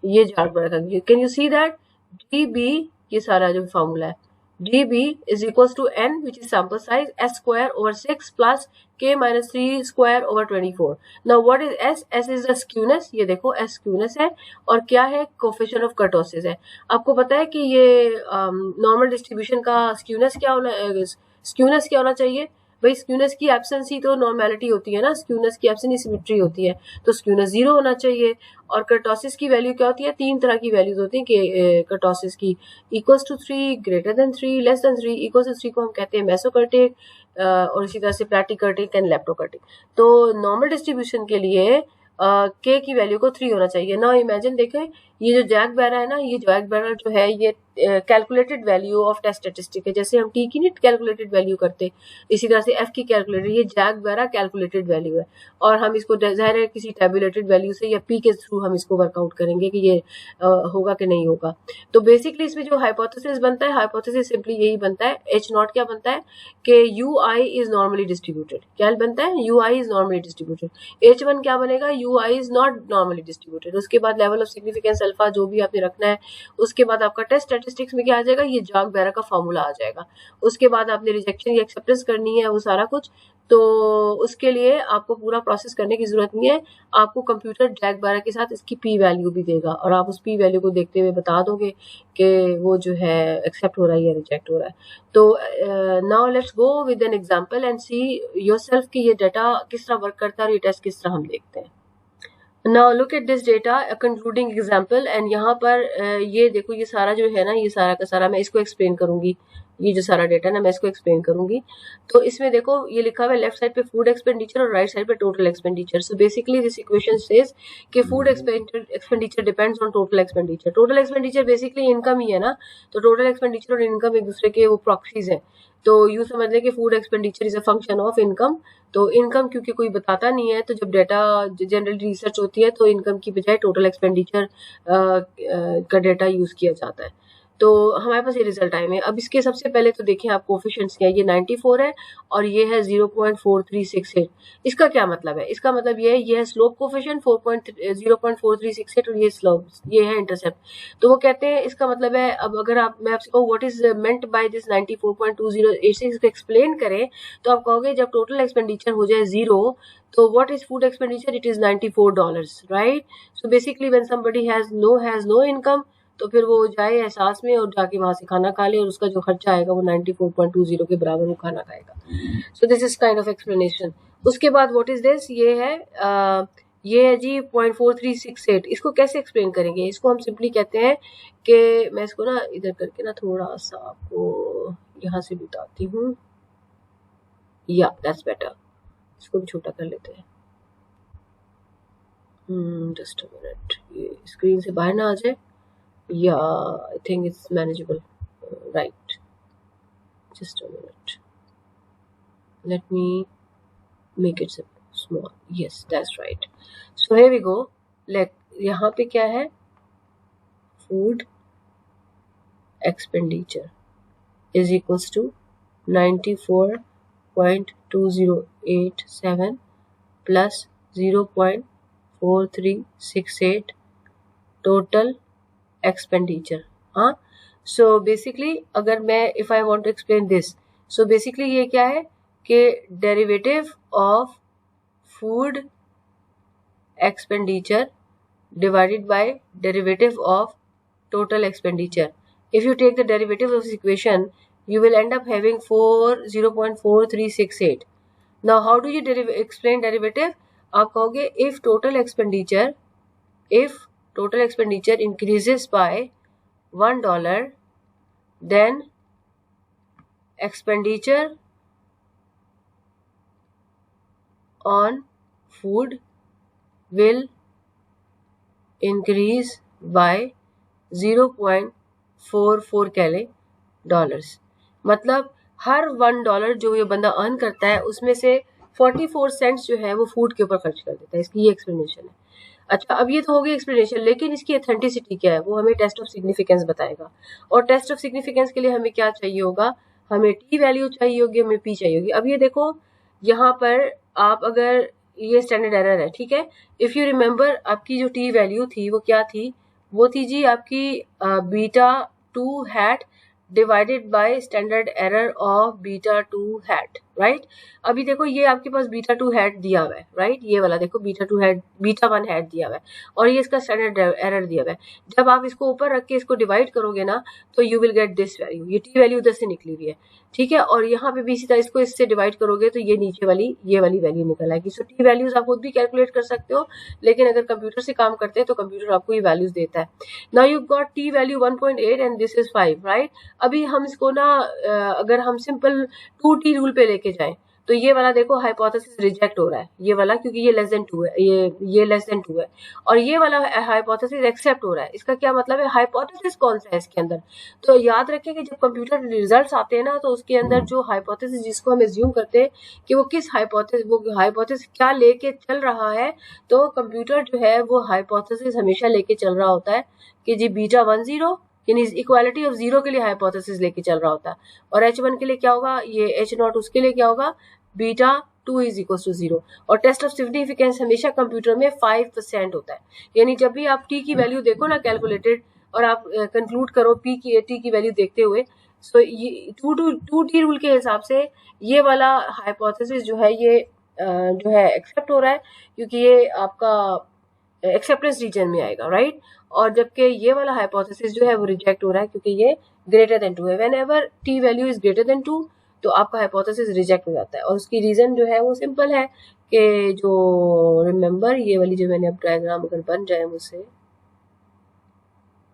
ये जार्क-बारा का। Can you see that DB, ये सारा जो फॉर्मूला है, dB is equals to n which is sample size s square over 6 plus k minus 3 square over 24। Now what is s? s is the skewness, ये देखो s skewness है, और क्या है, coefficient of kurtosis है। आपको पता है कि ये नॉर्मल डिस्ट्रीब्यूशन का स्क्यूनेस क्या होना चाहिए भाई। स्क्यूनेस की एब्सेंस ही तो नॉर्मेलिटी होती है ना, स्क्यूनेस की एब्सेंस ही सिमेट्री होती है, तो स्क्यूनेस 0 होना चाहिए। और कर्टोसिस की वैल्यू क्या होती है, 3 तरह की वैल्यूज होती हैं कि कर्टोसिस की, equals to 3, greater than 3, less than 3। Equals to 3 को हम कहते हैं मेसोकर्टिक, और इसी तरह से प्लैटिकर्टिक एंड लेप्टोकर्टिक। तो नॉर्मल डिस्ट्रीब्यूशन के लिए k की वैल्यू को 3 होना चाहिए। नाउ इमेजिन देखें, ये जो जैक बैरा है ना, ये जैक बैरा जो है ये calculated value of test statistic है। जैसे हम t की नहीं कैलकुलेटेड वैल्यू करते, इसी तरह से f की कैलकुलेटेड, ये जैक बैरा कैलकुलेटेड वैल्यू है, और हम इसको जाहिर है किसी टेबुलेटेड वैल्यू से या p के थ्रू हम इसको वर्कआउट करेंगे कि ये होगा कि नहीं होगा। तो बेसिकली इसमें जो हाइपोथेसिस बनता है, हाइपोथेसिस सिंपली यही बनता है, h नॉट क्या बनता है कि ui इज नॉर्मली डिस्ट्रीब्यूटेड। क्या बनता है? ui is normally distributed. h1 क्या बनेगा? ui is not normally distributed. उसके बाद लेवल ऑफ सिग्निफिकेंस अल्फा जो भी आपने रखना है, उसके बाद आपका टेस्ट स्टैटिस्टिक्स में क्या आ जाएगा? ये जैक बैरा का फॉर्मूला आ जाएगा। उसके बाद आपने रिजेक्शन या एक्सेप्टेंस करनी है, वो सारा कुछ। तो उसके लिए आपको पूरा प्रोसेस करने की जरूरत नहीं है, आपको कंप्यूटर जैक बैरा के साथ इसकी पी वैल्यू भी देगा, और आप उस पी वैल्यू को देखते हुए बता दोगे कि वो जो है एक्सेप्ट हो रहा है या रिजेक्ट हो रहा है। तो now let's go with an example and see yourself कि ये डाटा किस तरह वर्क करता है और ये टेस्ट किस तरह हम देखते हैं। Now look at this data, concluding example, and यहाँ पर ये देखो, ये सारा जो है ना, ये सारा का सारा मैं इसको एक्सप्लेन करूंगी। ये जो सारा डेटा ना मैं इसको एक्सप्लेन करूंगी। तो इसमें देखो ये लिखा हुआ है लेफ्ट साइड पे फूड एक्सपेंडिचर और राइट साइड पे total expenditure. So basically this equation says कि food expenditure depends on total expenditure. Total expenditure basically income ही है ना, तो टोटल एक्सपेंडिचर और इनकम एक दूसरे के वो प्रॉक्सीज है। तो यूं समझ लें कि food expenditure is a function of income. तो इनकम क्योंकि कोई बताता नहीं है, तो जब डाटा जनरली रिसर्च होती है तो इनकम की बजाय टोटल एक्सपेंडिचर का डाटा यूज किया जाता है। तो हमारे पास ये रिजल्ट आए हैं। अब इसके सबसे पहले तो देखें आप कोफिशिएंट्स क्या है, ये 94 है और ये है 0.4368। इसका क्या मतलब है? इसका मतलब ये है स्लोप कोफिशिएंट 0.4368 और ये स्लोप, ये है इंटरसेप्ट। तो वो कहते हैं इसका मतलब है, अब अगर मैं आपसे कहूँ what is meant by this 94.2086 को एक्सप्लेन करें, तो आप कहोगे जब टोटल एक्सपेंडिचर हो जाए 0, तो what is food expenditure? It is $94, right? So basically when somebody has no income, तो फिर वो जाए एहसास में और जाके वहां से खाना खा ले, और उसका जो खर्चा आएगा वो 94.20 के बराबर वो खाना खाएगा। सो this is kind of explanation. उसके बाद व्हाट इज दिस, ये है जी 0.4368। इसको कैसे एक्सप्लेन करेंगे? इसको हम सिंपली कहते हैं कि मैं इसको ना इधर करके ना थोड़ा सा आपको यहाँ से बताती हूँ, या दैट्स बेटर। इसको भी छोटा कर लेते हैं। जस्ट अ मिनट, ये स्क्रीन से बाहर ना आ जाए। Yeah I think it's manageable, right. Just a minute, let me make it small. Yes that's right. So here we go. यहाँ पे क्या है? Food expenditure is equals to 94.2087 plus 0.4368 total expenditure. हाँ, सो बेसिकली अगर मैं if I want to explain this, so basically ये क्या है कि derivative of food expenditure divided by derivative of total expenditure. If you take the derivative of this equation, you will end up having 0.4368. Now how do you explain derivative? आप कहोगे if total expenditure increases by $1, then expenditure on food will increase by 0.44 कह लें डॉलर्स। मतलब हर $1 जो ये बंदा अर्न करता है उसमें से 44 सेंट्स जो है वो फूड के ऊपर खर्च कर देता है। इसकी ये एक्सप्लेनेशन है। अच्छा, अब ये तो हो गई एक्सप्लेनेशन, लेकिन इसकी ऑथेंटिसिटी क्या है वो हमें टेस्ट ऑफ सिग्निफिकेंस बताएगा। और टेस्ट ऑफ सिग्निफिकेंस के लिए हमें क्या चाहिए होगा? हमें टी वैल्यू चाहिए होगी, हमें पी चाहिए होगी। अब ये देखो यहाँ पर आप अगर ये स्टैंडर्ड एरर है, ठीक है। इफ यू रिमेम्बर आपकी जो टी वैल्यू थी वो क्या थी? वो थी जी आपकी β2 divided by standard error of β2, right. अभी देखो ये आपके पास β2 दिया हुआ है, राइट। ये वाला देखो β1 दिया हुआ है और ये इसका स्टैंडर्ड एरर दिया हुआ है। जब आप इसको ऊपर रख के इसको डिवाइड करोगे ना, तो you will get this value. ये टी वैल्यू उधर से निकली हुई है, ठीक है। और यहाँ पे भी इसी तरह इसको इससे डिवाइड करोगे तो ये नीचे वाली ये वाली वैल्यू निकल आएगी। सो टी वैल्यूज आप खुद भी कैलकुलेट कर सकते हो, लेकिन अगर कंप्यूटर से काम करते हैं तो कंप्यूटर आपको ये वैल्यूज देता है। Now you got T value 1.8 and this is 5, right. अभी हम इसको ना अगर हम सिंपल 2t रूल पे लेके जाएं, तो ये वाला देखो हाइपोथेसिस रिजेक्ट हो रहा है, ये वाला, क्योंकि ये लेस देन 2 है, ये लेस देन 2 है, और ये वाला हाइपोथेसिस एक्सेप्ट हो रहा है। इसका क्या मतलब है, हाइपोथेसिस कौन सा है इसके अंदर। तो याद रखें कि जब कंप्यूटर रिजल्ट्स आते हैं ना, तो उसके अंदर जो हाइपोथेसिस जिसको हम एज्यूम करते हैं कि वो किस हाइपोथेसिस क्या लेके चल रहा है, तो कंप्यूटर जो है वो हाइपोथेसिस हमेशा लेके चल रहा होता है कि जी β1 0, यानी इक्वालिटी ऑफ 0 के लिए हाइपोथेसिस लेके चल रहा होता है, और H1 के लिए क्या होगा, ये H0 उसके लिए क्या होगा, β2 इज इक्वल टू 0। और टेस्ट ऑफ सिग्निफिकेंस हमेशा कंप्यूटर में 5% होता है, यानी जब भी आप t की वैल्यू देखो ना कैलकुलेटेड, और आप कंक्लूड करो t की वैल्यू देखते हुए, सो ये 2t रूल के हिसाब से ये वाला हाइपोथेसिस जो है ये जो है एक्सेप्ट हो रहा है, क्योंकि ये आपका एक्सेप्टेंस रीजन में आएगा, राइट। और जबकि ये वाला हाइपोथेसिस जो है वो रिजेक्ट हो रहा है, क्योंकि ये ग्रेटर देन 2 है। When ever t value is greater than 2, तो आपका हाइपोथेसिस रिजेक्ट हो जाता है। और उसकी रीजन जो है वो सिंपल है कि जो रिमेंबर ये वाली जो मैंने अब डायग्राम अगर बन जाए मुझसे,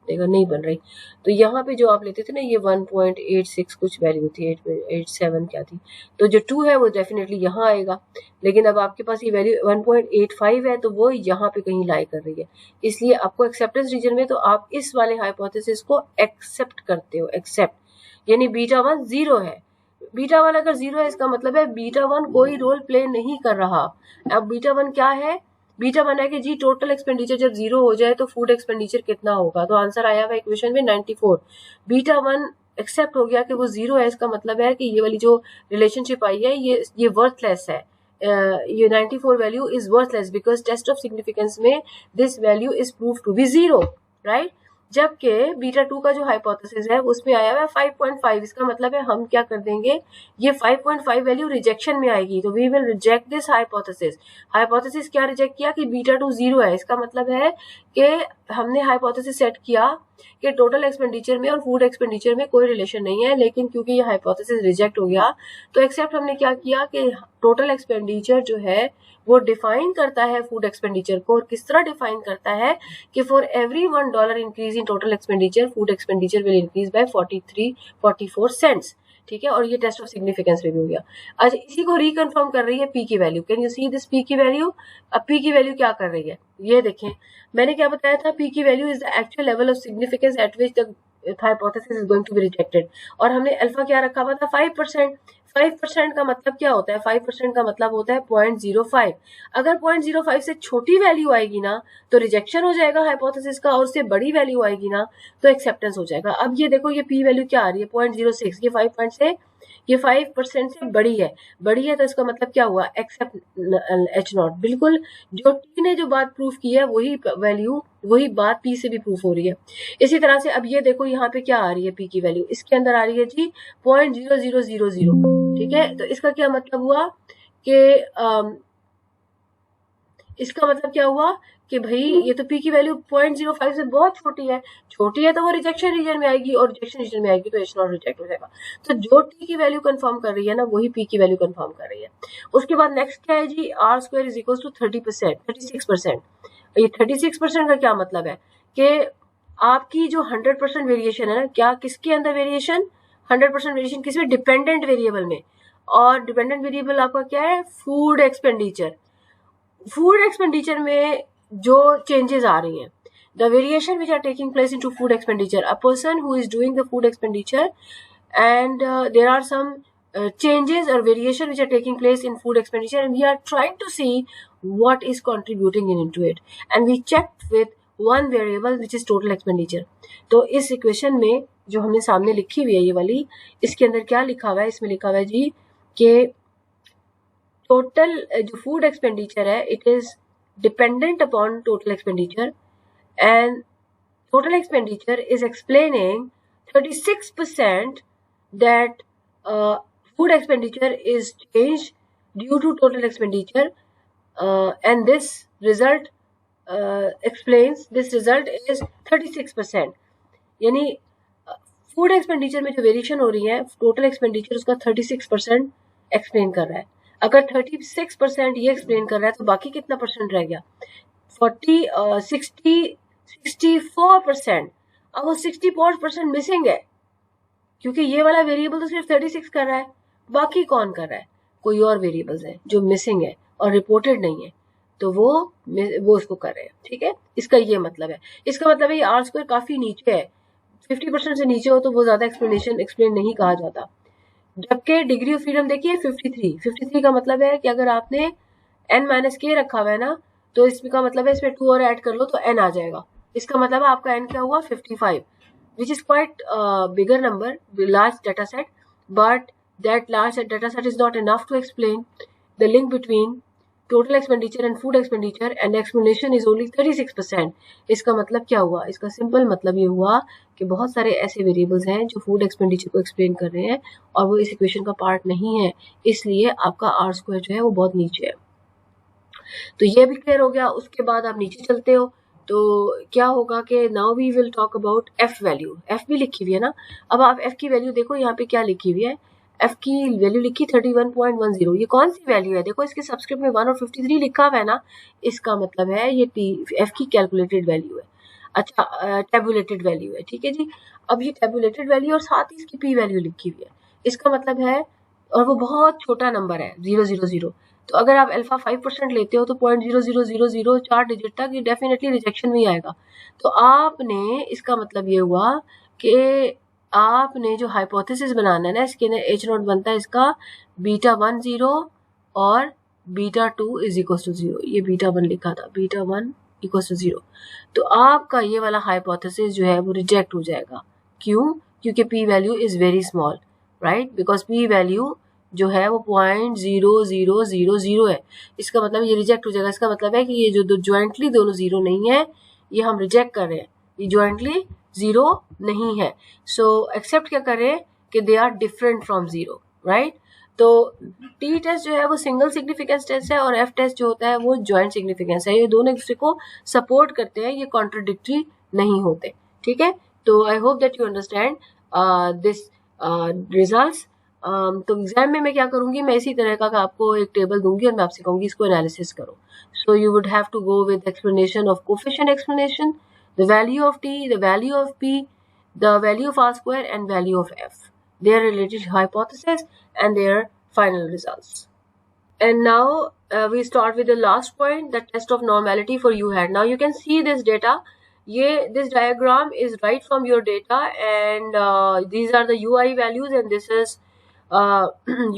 देखो नहीं बन रही, तो यहाँ पे जो आप लेते थे ना ये 1.86 कुछ वैल्यू थी, 8.87 क्या थी, तो जो 2 है वो डेफिनेटली यहाँ आएगा, लेकिन अब आपके पास ये वैल्यू 1.85 है, तो वो यहाँ पे कहीं लाई कर रही है, इसलिए आपको एक्सेप्टेंस रीजन में तो आप इस वाले हाइपोथेसिस को एक्सेप्ट करते हो, एक्सेप्ट, यानी β1 0 है। β1 अगर 0 है, इसका मतलब है β1 कोई रोल प्ले नहीं कर रहा। अब β1 क्या है, β1 है कि जी टोटल एक्सपेंडिचर जब 0 हो जाए तो फूड एक्सपेंडिचर कितना होगा, तो आंसर आया हुआ इक्वेशन में 94। β1 एक्सेप्ट हो गया कि वो 0 है, इसका मतलब है कि ये वाली जो रिलेशनशिप आई है ये वर्थलेस है, ये 94 value is worthless because test of significance में this value is prove to be 0, right. जबकि β2 का जो हाइपोथेसिस है उसमें आया हुआ है 5.5, इसका मतलब है हम क्या कर देंगे, ये 5.5 वैल्यू रिजेक्शन में आएगी, तो we will reject this hypothesis. Hypothesis क्या रिजेक्ट किया कि β2 0 है, इसका मतलब है कि हमने हाइपोथेसिस सेट किया कि टोटल एक्सपेंडिचर में और फूड एक्सपेंडिचर में कोई रिलेशन नहीं है, लेकिन क्योंकि ये हाइपोथेसिस रिजेक्ट हो गया, तो एक्सेप्ट हमने क्या किया कि टोटल एक्सपेंडिचर जो है वो डिफाइन करता है फूड एक्सपेंडिचर को, और किस तरह डिफाइन करता है कि for every $1 increase in total expenditure, food expenditure will increase by 44 cents, ठीक है। और ये टेस्ट ऑफ सिग्निफिकेंस रिव्यू गया। अच्छा, इसी को रिकन्फर्म कर रही है पी की value, can you see this P की वैल्यू। अब पी की वैल्यू क्या कर रही है, ये देखें, मैंने क्या बताया था, पी की value is the actual level of significance at which the hypothesis is going to be rejected, और हमने अल्फा क्या रखा हुआ था 5%। 5% का मतलब क्या होता है, 5% का मतलब होता है 0.05। अगर 0.05 से छोटी वैल्यू आएगी ना तो रिजेक्शन हो जाएगा हाइपोथेसिस का, और उससे बड़ी वैल्यू आएगी ना तो एक्सेप्टेंस हो जाएगा। अब ये देखो ये पी वैल्यू क्या आ रही है 0.06, ये 5% से बड़ी है, तो इसका मतलब क्या हुआ, एक्सेप्ट H0। बिल्कुल जो टी ने जो बात प्रूफ की है वही वैल्यू, वही बात पी से भी प्रूफ हो रही है। इसी तरह से अब ये देखो यहाँ पे क्या आ रही है पी की वैल्यू, इसके अंदर आ रही है जी 0.0000, ठीक है। तो इसका क्या मतलब हुआ कि इसका मतलब क्या हुआ कि भाई ये तो पी की वैल्यू 0.05 से बहुत छोटी है तो वो रिजेक्शन रीजन में आएगी, और रिजेक्शन रीजन में आएगी तो H0 रिजेक्ट हो जाएगा। तो जो टी की वैल्यू कंफर्म कर रही है ना वही पी की वैल्यू कंफर्म कर रही है। उसके बाद नेक्स्ट क्या है जी, R² इज इक्वल टू 36%। ये 36% का क्या मतलब है कि आपकी जो 100% वेरिएशन है ना, क्या किसके अंदर वेरिएशन, 100% वेरिएशन किसमें, डिपेंडेंट वेरिएबल में। और डिपेंडेंट वेरिएबल आपका क्या है, फूड एक्सपेंडिचर। फूड एक्सपेंडिचर में जो चेंजेस आ रही हैं, the variation which are taking place into food expenditure, a person who is doing the food expenditure and there are some changes or variation which are taking place in food expenditure, and we are trying to see what is contributing into it, and we checked with one variable which is total expenditure। तो इस इक्वेशन में जो हमने सामने लिखी हुई है ये वाली, इसके अंदर क्या लिखा हुआ है, इसमें लिखा हुआ है जी कि टोटल जो फूड एक्सपेंडिचर है it is dependent upon total expenditure, and total expenditure is explaining 36% that food expenditure is changed due to total expenditure, and this result explains, this result is 36%। यानी फूड एक्सपेंडिचर में जो वेरिएशन हो रही है टोटल एक्सपेंडिचर उसका 36% एक्सप्लेन कर रहा है। अगर 36% ये एक्सप्लेन कर रहा है तो बाकी कितना परसेंट रह गया, 64%। अब वो 64% मिसिंग है, क्योंकि ये वाला वेरिएबल तो सिर्फ 36 कर रहा है, बाकी कौन कर रहा है, कोई और वेरिएबल्स हैं जो मिसिंग है और रिपोर्टेड नहीं है, तो वो उसको कर रहे हैं, ठीक है। इसका ये मतलब है, इसका मतलब है ये आर स्क्वायर काफी नीचे है, 50% से नीचे हो तो वो ज्यादा एक्सप्लेन नहीं कहा जाता। जबकि डिग्री ऑफ फ्रीडम देखिए 53 का मतलब है कि अगर आपने n माइनस के रखा हुआ है ना, तो इसका मतलब है इसमें 2 और ऐड कर लो तो n आ जाएगा। इसका मतलब आपका n क्या हुआ 55, which is quite bigger number, large data set, but that large data set is not enough to explain the link between total expenditure and food expenditure, and explanation is only 36%। इसका मतलब क्या हुआ, इसका सिंपल मतलब ये हुआ कि बहुत सारे ऐसे वेरिएबल्स हैं जो फूड एक्सपेंडिचर को एक्सप्लेन कर रहे हैं और वो इस इक्वेशन का पार्ट नहीं है, इसलिए आपका आर स्क्वायर जो है वो बहुत नीचे है। तो ये भी क्लियर हो गया। उसके बाद आप नीचे चलते हो तो क्या होगा कि now we will talk about F value. F भी लिखी हुई है ना, अब आप एफ की वैल्यू देखो यहाँ पे क्या लिखी हुई है, एफ की वैल्यू लिखी 31.10। ये कौन सी वैल्यू है, देखो इसके सबस्क्रिप्ट में 1 और 53 लिखा हुआ है ना, इसका मतलब है ये एफ की कैलकुलेटेड वैल्यू है। अच्छा, टेबुलेटेड वैल्यू है, ठीक है जी। अब ये टेबुलेटेड वैल्यू और साथ ही इसकी पी वैल्यू लिखी हुई है, इसका मतलब है, और वो बहुत छोटा नंबर है 000, तो अगर आप अल्फा 5% लेते हो तो 0.0000 4 डिजिट तक ये डेफिनेटली रिजेक्शन में ही आएगा। तो आपने, इसका मतलब ये हुआ कि आपने जो हाइपोथेसिस बनाना है ना, इसके ना एच नॉट बनता है इसका β1 0 और β2 इज इक्वल टू 0। ये β1 लिखा था, β1 इक्वल टू 0। तो आपका ये वाला हाइपोथेसिस जो है वो रिजेक्ट हो जाएगा। क्यों? क्योंकि P value is very small, right, because P value जो है वो 0.0000 है। इसका मतलब ये रिजेक्ट हो जाएगा। इसका मतलब है कि ये जो ज्वाइंटली दोनों जीरो नहीं है, ये हम रिजेक्ट कर रहे हैं, ये ज्वाइंटली जीरो नहीं है। सो एक्सेप्ट क्या करें कि they are different from zero, right. तो टी टेस्ट जो है वो सिंगल सिग्निफिकेंस टेस्ट है और एफ टेस्ट जो होता है वो ज्वाइंट सिग्निफिकेंस है। ये दोनों एक दूसरे को सपोर्ट करते हैं, ये कॉन्ट्रोडिक्टरी नहीं होते, ठीक है। तो I hope that you understand this results. तो एग्जाम में मैं क्या करूंगी, मैं इसी तरह का आपको एक टेबल दूंगी और मैं आपसे कहूंगी इसको एनालिसिस करो। So you would have to go with explanation of coefficient explanation, the value of T, the value of P, the value of R square and value of F, their related hypothesis and their final results. And now we start with the last point, the test of normality for U-hat. Now you can see this data. This diagram is right from your data, and these are the UI values, and this is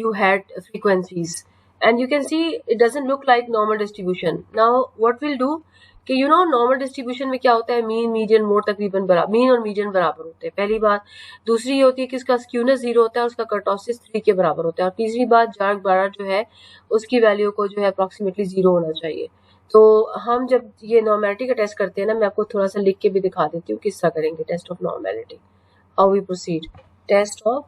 U-hat frequencies. And you can see it doesn't look like normal distribution. Now what we'll do कि नॉर्मल डिस्ट्रीब्यूशन में क्या होता है, मीन मीडियन मोड तकरीबन बराबर, मीन और मीडियन बराबर होते हैं, पहली बात। दूसरी ये होती है कि उसका स्क्यूनेस 0 होता है, उसका कर्टोसिस 3 के बराबर होता है। और तीसरी बात, जार्क बाड़ा जो है उसकी वैल्यू को जो है अप्रॉक्सीमेटली 0 होना चाहिए। तो हम जब ये नॉर्मेलिटी का टेस्ट करते हैं ना, मैं आपको थोड़ा सा लिख के भी दिखा देती हूँ किस तरह करेंगे test of normality, how we proceed. Test of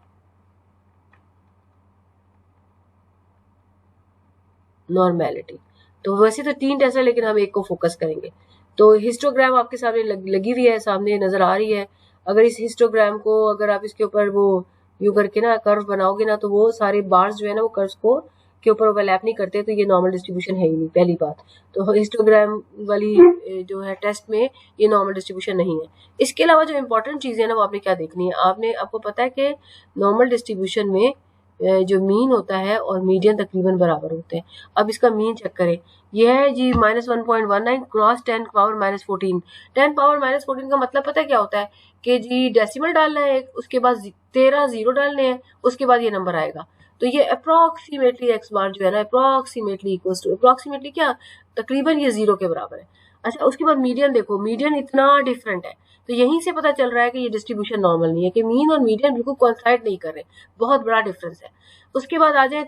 normality, तो वैसे तो 3 टेस्ट है लेकिन हम एक को फोकस करेंगे। तो हिस्टोग्राम आपके सामने लगी हुई है, सामने नजर आ रही है। अगर इस हिस्टोग्राम को अगर आप इसके ऊपर वो यू करके ना कर्व बनाओगे ना, तो वो सारे बार्स जो है ना वो कर्व को के ऊपर ओवरलैप नहीं करते, तो ये नॉर्मल डिस्ट्रीब्यूशन है ही नहीं, पहली बात। तो हिस्टोग्राम वाली जो है टेस्ट में ये नॉर्मल डिस्ट्रीब्यूशन नहीं है। इसके अलावा जो इंपॉर्टेंट चीज़ है ना वो आपने क्या देखनी है, आपको पता है कि नॉर्मल डिस्ट्रीब्यूशन में जो मीन होता है और मीडियन तकरीबन बराबर होते हैं। अब इसका मीन चेक करें, यह है जी -1.19 क्रॉस 10 पावर -14। 10 पावर -14 का मतलब पता है क्या होता है कि जी डेसिमल डालना है, उसके बाद 13 जीरो डालने हैं, उसके बाद ये नंबर आएगा। तो ये अप्रॉक्सीमेटली एक्स बार जो है ना अप्रॉक्सीमेटली इक्वल्स टू, अप्रॉक्सीमेटली क्या, तकरीबन ये 0 के बराबर है। अच्छा, उसके बाद मीडियन देखो, मीडियन इतना डिफरेंट है, तो यहीं से पता चल रहा है कि ये डिस्ट्रीब्यूशन नॉर्मल नहीं है, कि मीन और मीडियन बिल्कुल कोइंसाइड नहीं कर रहे, बहुत बड़ा डिफरेंस है। उसके बाद आ जाए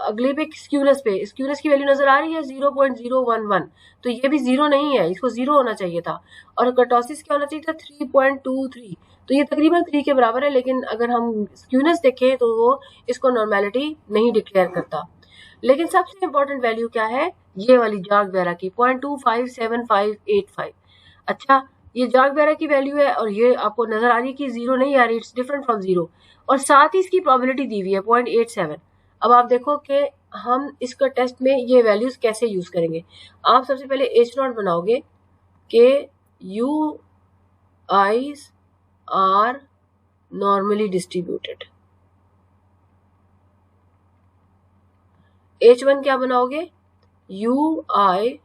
अगले पे स्क्यूनेस पे, स्क्यूनेस की वैल्यू नजर आ रही है 0.011, तो ये भी 0 नहीं है, इसको 0 होना चाहिए था। और कर्टोसिस क्या होना चाहिए था 3.23, तो ये तकरीबन 3 के बराबर है, लेकिन अगर हम स्क्यूनेस देखें तो वो इसको नॉर्मेलिटी नहीं डिक्लेयर करता। लेकिन सबसे इंपॉर्टेंट वैल्यू क्या है, ये वाली जाग बेरा की 0.257585। अच्छा, ये जाग बेरा की वैल्यू है और ये आपको नजर आ रही है कि 0 नहीं आ रही, इट्स डिफरेंट फ्रॉम 0, और साथ ही इसकी प्रोबेबिलिटी दी हुई है 0.87। अब आप देखो कि हम इसका टेस्ट में ये वैल्यूज कैसे यूज करेंगे। आप सबसे पहले H0 बनाओगे कि U I's are normally distributed, H1 क्या बनाओगे, UI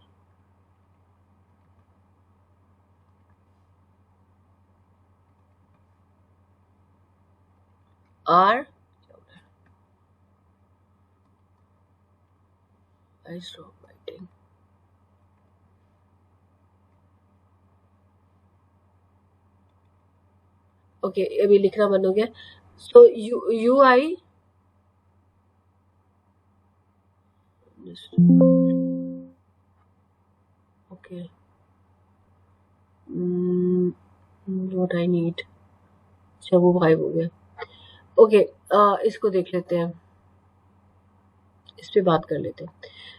R, I stop writing. Okay अभी लिखना बंद हो गया. So UI okay what I need. अच्छा वो गायब हो गया. ओके इसको देख लेते हैं, इस पे बात कर लेते हैं.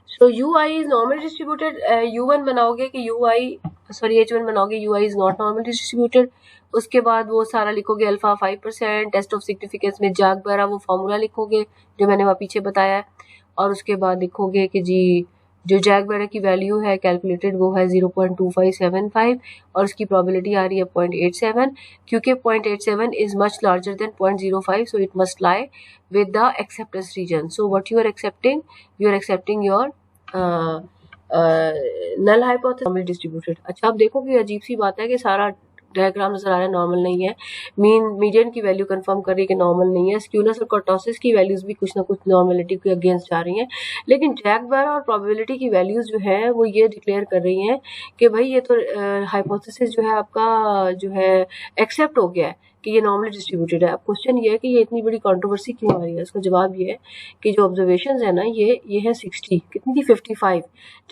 सो UI is normal distributed. U1 बनाओगे कि H1 बनाओगे UI is not normal distributed. उसके बाद वो सारा लिखोगे अल्फा 5%, टेस्ट ऑफ सिग्निफिकेंस में जागबरा वो फॉर्मूला लिखोगे जो मैंने वहाँ पीछे बताया है. और उसके बाद लिखोगे कि जी जो जैगबरा की वैल्यू है कैलकुलेटेड वो है 0.2575 और उसकी प्रोबेबिलिटी आ रही है 0.87. क्योंकि 0.87 is much larger than 0.05 so it must lie with the acceptance region. So what you are accepting your null hypothesis normal distributed. अच्छा आप देखो कि अजीब सी बात है कि सारा डायग्राम नजर आ रहा है नॉर्मल नहीं है. मीडियन की वैल्यू कंफर्म कर रही है कि नॉर्मल नहीं है. स्क्यूनेस और कर्टोसिस की वैल्यूज भी कुछ ना कुछ नॉर्मलिटी के अगेंस्ट जा रही हैं. लेकिन जैगबरा और प्रोबेबिलिटी की वैल्यूज जो है वो ये डिक्लेयर कर रही हैं कि भाई ये तो हाइपोथेसिस जो है आपका जो है एक्सेप्ट हो गया है कि ये नॉर्मली डिस्ट्रीब्यूटेड है. अब क्वेश्चन ये है कि ये इतनी बड़ी कंट्रोवर्सी क्यों आ रही है. उसका जवाब ये है कि जो ऑब्जर्वेशंस है ना ये है 60, कितनी थी 55,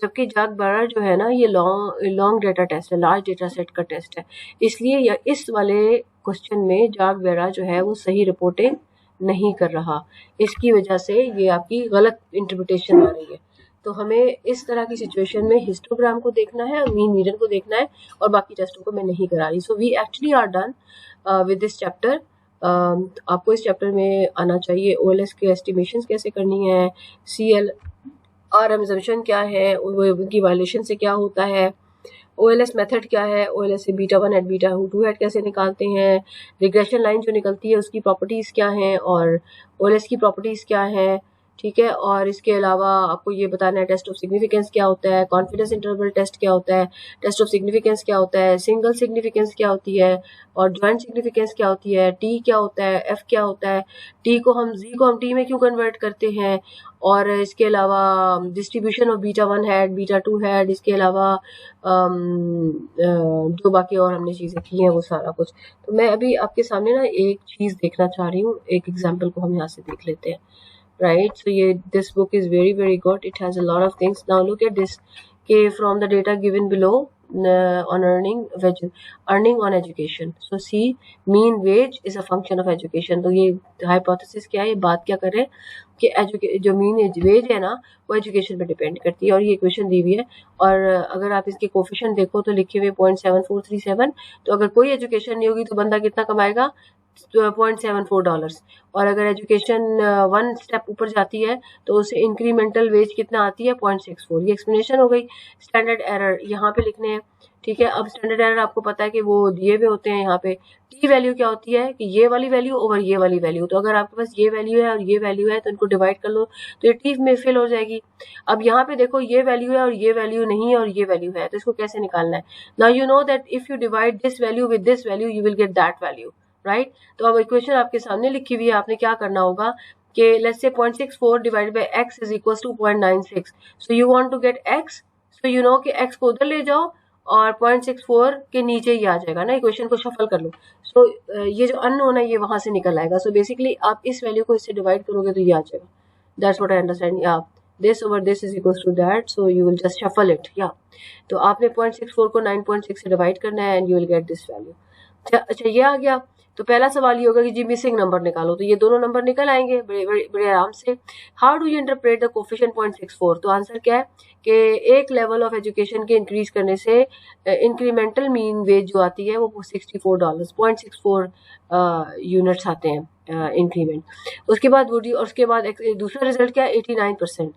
जबकि जैगबरा जो है ना ये लॉन्ग डेटा टेस्ट है, लार्ज डेटा सेट का टेस्ट है. इसलिए इस वाले क्वेश्चन में जैगबरा जो है वो सही रिपोर्टिंग नहीं कर रहा. इसकी वजह से ये आपकी गलत इंटरप्रिटेशन आ रही है. तो हमें इस तरह की सिचुएशन में हिस्टोग्राम को देखना है और मीन मीडियन को देखना है और बाकी टेस्टों को मैं नहीं करा रही. So we actually are done with this chapter. आपको इस चैप्टर में आना चाहिए OLS के एस्टिमेशंस कैसे करनी है, CLR assumption क्या है, उनकी वायलेशन से क्या होता है, OLS मेथड क्या है, OLS से β1 एट β2 एट कैसे निकालते हैं, रिग्रेशन लाइन जो निकलती है उसकी प्रॉपर्टीज़ क्या हैं और OLS की प्रॉपर्टीज़ क्या हैं. ठीक है. और इसके अलावा आपको ये बताना है टेस्ट ऑफ सिग्निफिकेंस क्या होता है, कॉन्फिडेंस इंटरवल टेस्ट क्या होता है, टेस्ट ऑफ सिग्निफिकेंस क्या होता है, सिंगल सिग्निफिकेंस क्या होती है और जॉइंट सिग्निफिकेंस क्या होती है, टी क्या होता है, एफ क्या होता है, जी को हम टी में क्यों कन्वर्ट करते हैं, और इसके अलावा डिस्ट्रीब्यूशन ऑफ β1 हैड β2 हैड, इसके अलावा जो बाकी और हमने चीज़ें की हैं वो सारा कुछ. तो मैं अभी आपके सामने ना एक चीज़ देखना चाह रही हूँ, एक एग्जाम्पल को हम यहाँ से देख लेते हैं. Right, so this book is very good. It has a lot of things. Now look at this. Okay, from the data given below on earning on education. So see, mean wage is a function of education. तो ये hypothesis क्या है, ये बात क्या कर रहे हैं कि जो mean wage है ना वो education पे डिपेंड करती है. और ये इक्वेशन दी हुई है और अगर आप इसके कोफिशिएंट देखो तो लिखे हुए 0.7437. तो अगर कोई एजुकेशन नहीं होगी तो बंदा कितना कमाएगा, $0.74. और अगर एजुकेशन 1 स्टेप ऊपर जाती है तो उसे इंक्रीमेंटल वेज कितना आती है 0.64. ये एक्सप्लेनेशन हो गई. स्टैंडर्ड एरर यहाँ पे लिखने हैं. ठीक है. अब स्टैंडर्ड एरर आपको पता है कि वो दिए हुए होते हैं. यहाँ पे टी वैल्यू क्या होती है कि ये वाली वैल्यू ओवर ये वाली वैल्यू. तो अगर आपके पास ये वैल्यू है और ये वैल्यू है तो इनको डिवाइड कर लो तो ये टी में फिल हो जाएगी. अब यहाँ पे देखो ये वैल्यू है और ये वैल्यू नहीं है और ये वैल्यू है, तो इसको कैसे निकालना है. Now you know that if you divide this value with this value you will get that value. Right. तो अब इक्वेशन आपके सामने लिखी हुई है. आपने क्या करना होगा कि let's say 0.64 divided by x is equal to 0.96. So you want to get x, so you know कि x को उधर ले जाओ और 0.64 के नीचे ही आ जाएगा ना. इक्वेशन को शफल कर लो. सो ये जो अननोन है ये वहां से निकल आएगा. सो बेसिकली आप इस वैल्यू को इससे डिवाइड करोगे तो ये आ जाएगा. That's what I understand. या this over this is equals to that, so you will just shuffle it. या तो आपने 0.64 को 9.6 से डिवाइड करना है and you will get this value. अच्छा ये आ गया. तो पहला सवाल ये होगा कि जी मिसिंग नंबर निकालो. तो ये दोनों नंबर निकल आएंगे बड़े आराम से. How do you interpret the coefficient 0.64. तो आंसर क्या है कि एक लेवल ऑफ एजुकेशन के इंक्रीज करने से इंक्रीमेंटल मीन वेज जो आती है वो $64 0.64 यूनिट्स आते हैं इंक्रीमेंट. उसके बाद दूसरा रिजल्ट क्या है 89%.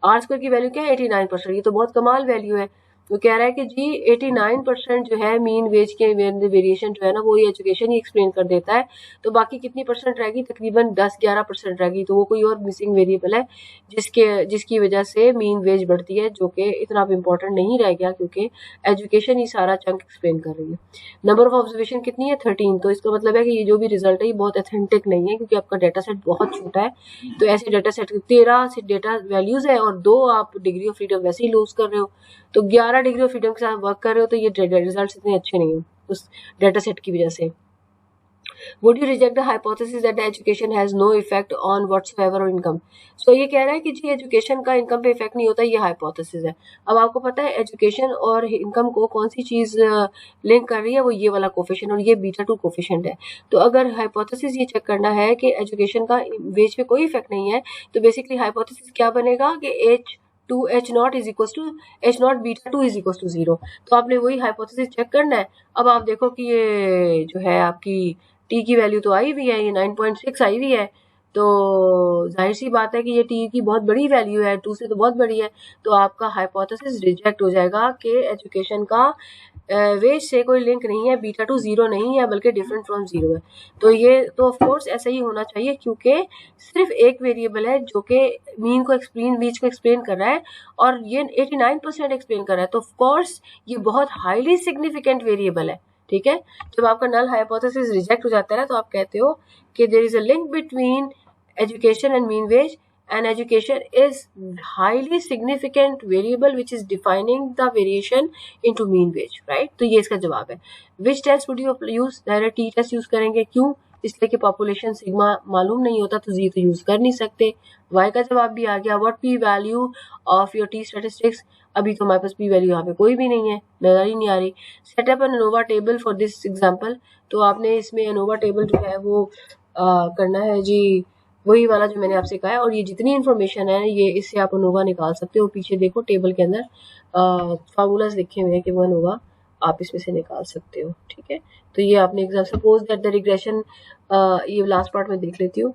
R स्क्वायर की वैल्यू क्या है 89%. ये तो बहुत कमाल वैल्यू है. वो कह रहा है कि जी 89% जो है मीन वेज के वेरिएशन जो है ना वो ये एजुकेशन ही एक्सप्लेन कर देता है, तो बाकी कितनी परसेंट रहेगी, तकरीबन 10-11% रहेगी, तो वो कोई और मिसिंग वेरिएबल है जिसकी वजह से मीन वेज बढ़ती है, जो कि इतना अब इम्पोर्टेंट नहीं रह गया क्योंकि एजुकेशन ही सारा चंक एक्सप्लेन कर रही है। नंबर ऑफ ऑब्जर्वेशन कितनी है 13, तो इसका मतलब है कि ये जो भी रिजल्ट है ये बहुत अथेंटिक नहीं है क्योंकि आपका डेटा सेट बहुत छोटा है। तो ऐसे डेटा सेट 13 से डेटा वैल्यूज है और 2 आप डिग्री ऑफ फ्रीडम वैसे ही लूज कर रहे हो, तो 11 डिग्री ऑफ फ्रीडम के साथ वर्क कर रहे हो, तो ये रिजल्ट इतने अच्छे नहीं है उस डेटा सेट की वजह से। Would you reject the hypothesis that the education has no effect on whatsoever on income? So ये कह रहा है कि जी एजुकेशन का इनकम पे इफेक्ट नहीं होता, ये हाइपोथेसिस है। अब आपको पता है एजुकेशन और इनकम को कौन सी चीज लिंक कर रही है, वो ये वाला कोफिशिएंट और ये बीटा 2 कोफिशिएंट है। तो अगर हाइपोथेसिस ये चेक करना है कि एजुकेशन का वेज पे कोई इफेक्ट नहीं है, तो बेसिकली हाइपोथेसिस क्या बनेगा कि H0 is equal to H0 beta 2 is equal to 0। तो आपने वही हाइपोथेसिस चेक करना है। अब आप देखो कि ये जो है आपकी टी की वैल्यू तो आई हुई है, ये 9.6 आई हुई है, तो जाहिर सी बात है कि ये टी की बहुत बड़ी वैल्यू है, 2 से तो बहुत बड़ी है, तो आपका हाइपोथेसिस रिजेक्ट हो जाएगा कि एजुकेशन का वेज से कोई लिंक नहीं है, बीटा 2 0 नहीं है बल्कि डिफरेंट फ्रॉम 0 है। तो ये तो ऑफ कोर्स ऐसा ही होना चाहिए क्योंकि सिर्फ एक वेरिएबल है जो कि मीन को एक्सप्लेन बीच को एक्सप्लेन कर रहा है और ये 89% एक्सप्लेन कर रहा है, तो ऑफ कोर्स ये बहुत हाईली सिग्निफिकेंट वेरिएबल है। ठीक है, जब आपका नल हाइपोथेसिस रिजेक्ट हो जाता है ना, तो आप कहते हो कि there is a link between education and mean wage, and education is highly significant variable which is defining the variation into mean wage, right? तो ये इसका जवाब है। which test would you use? Direct T test use करेंगे, क्यों? इसलिए कि पॉपुलेशन सिग्मा मालूम नहीं होता तो जी तो यूज कर नहीं सकते। वाई का जवाब भी आ गया। What P value of your T statistics? अभी तो हमारे पास पी वैल्यू यहाँ पे कोई भी नहीं है, नजर ही नहीं आ रही। Set up an ANOVA table for this example, तो आपने इसमें अनोवा टेबल जो है वो करना है जी, वही वाला जो मैंने आपसे कहा है, और ये जितनी इन्फॉर्मेशन है ये इससे आप अनोवा निकाल सकते हो। पीछे देखो टेबल के अंदर फार्मूलाज लिखे हुए हैं कि वो अनोवा आप इसमें से निकाल सकते हो। ठीक है, तो ये आपने exam suppose that the regression, ये लास्ट पार्ट में देख लेती हूँ।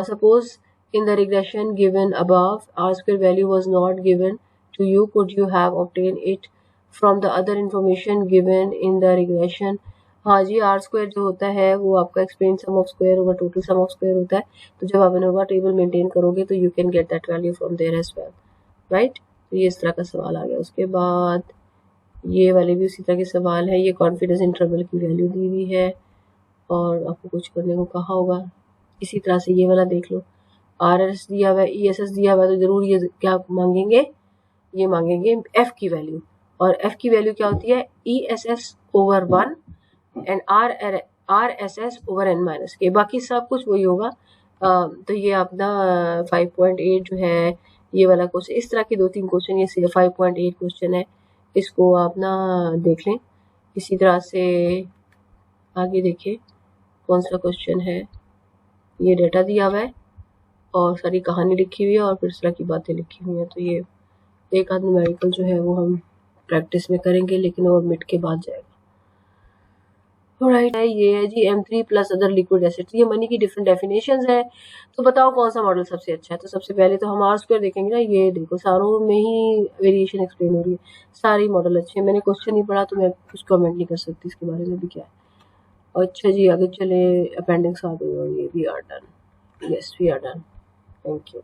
Suppose in the regression given above, R square value was not given to you. Could you have obtained it from the other information given in the regression? हाँ जी, आर स्क्वायर जो होता है वो आपका explain sum of square over total sum of square होता है, तो जब आप अनोवा टेबल मेंटेन करोगे तो you can get that value from there as well, right. तो ये इस तरह का सवाल आ गया। उसके बाद ये वाले भी उसी तरह के सवाल है। ये कॉन्फिडेंस इंटरवल की वैल्यू दी हुई है और आपको कुछ करने को कहा होगा। इसी तरह से ये वाला देख लो, आर एस दिया हुआ है, ई एस एस दिया हुआ है, तो जरूर ये क्या मांगेंगे, ये मांगेंगे एफ की वैल्यू, और एफ की वैल्यू क्या होती है, E S S over 1 and R S S over N minus K, बाकी सब कुछ वही होगा। तो ये अपना 5.8 जो है ये वाला क्वेश्चन, इस तरह के 2-3 क्वेश्चन, ये 5.8 क्वेश्चन है, इसको आप ना देख लें। इसी तरह से आगे देखिए कौन सा क्वेश्चन है, ये डेटा दिया हुआ है और सारी कहानी लिखी हुई है और फिर इस तरह की बातें लिखी हुई हैं। तो ये एक आध न्यूमेरिकल जो है वो हम प्रैक्टिस में करेंगे, लेकिन वो मिड के बाद जाएगा। राइट है, ये है जी M3 plus other liquid acids, ये मनी की डिफरेंट डेफिनेशंस है। तो बताओ कौन सा मॉडल सबसे अच्छा है। तो सबसे पहले तो हम आर स्क्वायर देखेंगे ना, ये देखो सारों में ही वेरिएशन एक्सप्लेन हो रही है, सारी मॉडल अच्छे हैं। मैंने क्वेश्चन नहीं पढ़ा तो मैं कुछ कमेंट नहीं कर सकती इसके बारे में भी क्या है। अच्छा जी आगे चले, अपेंडिक्स आ गई और ये we are done, yes we are done, thank you.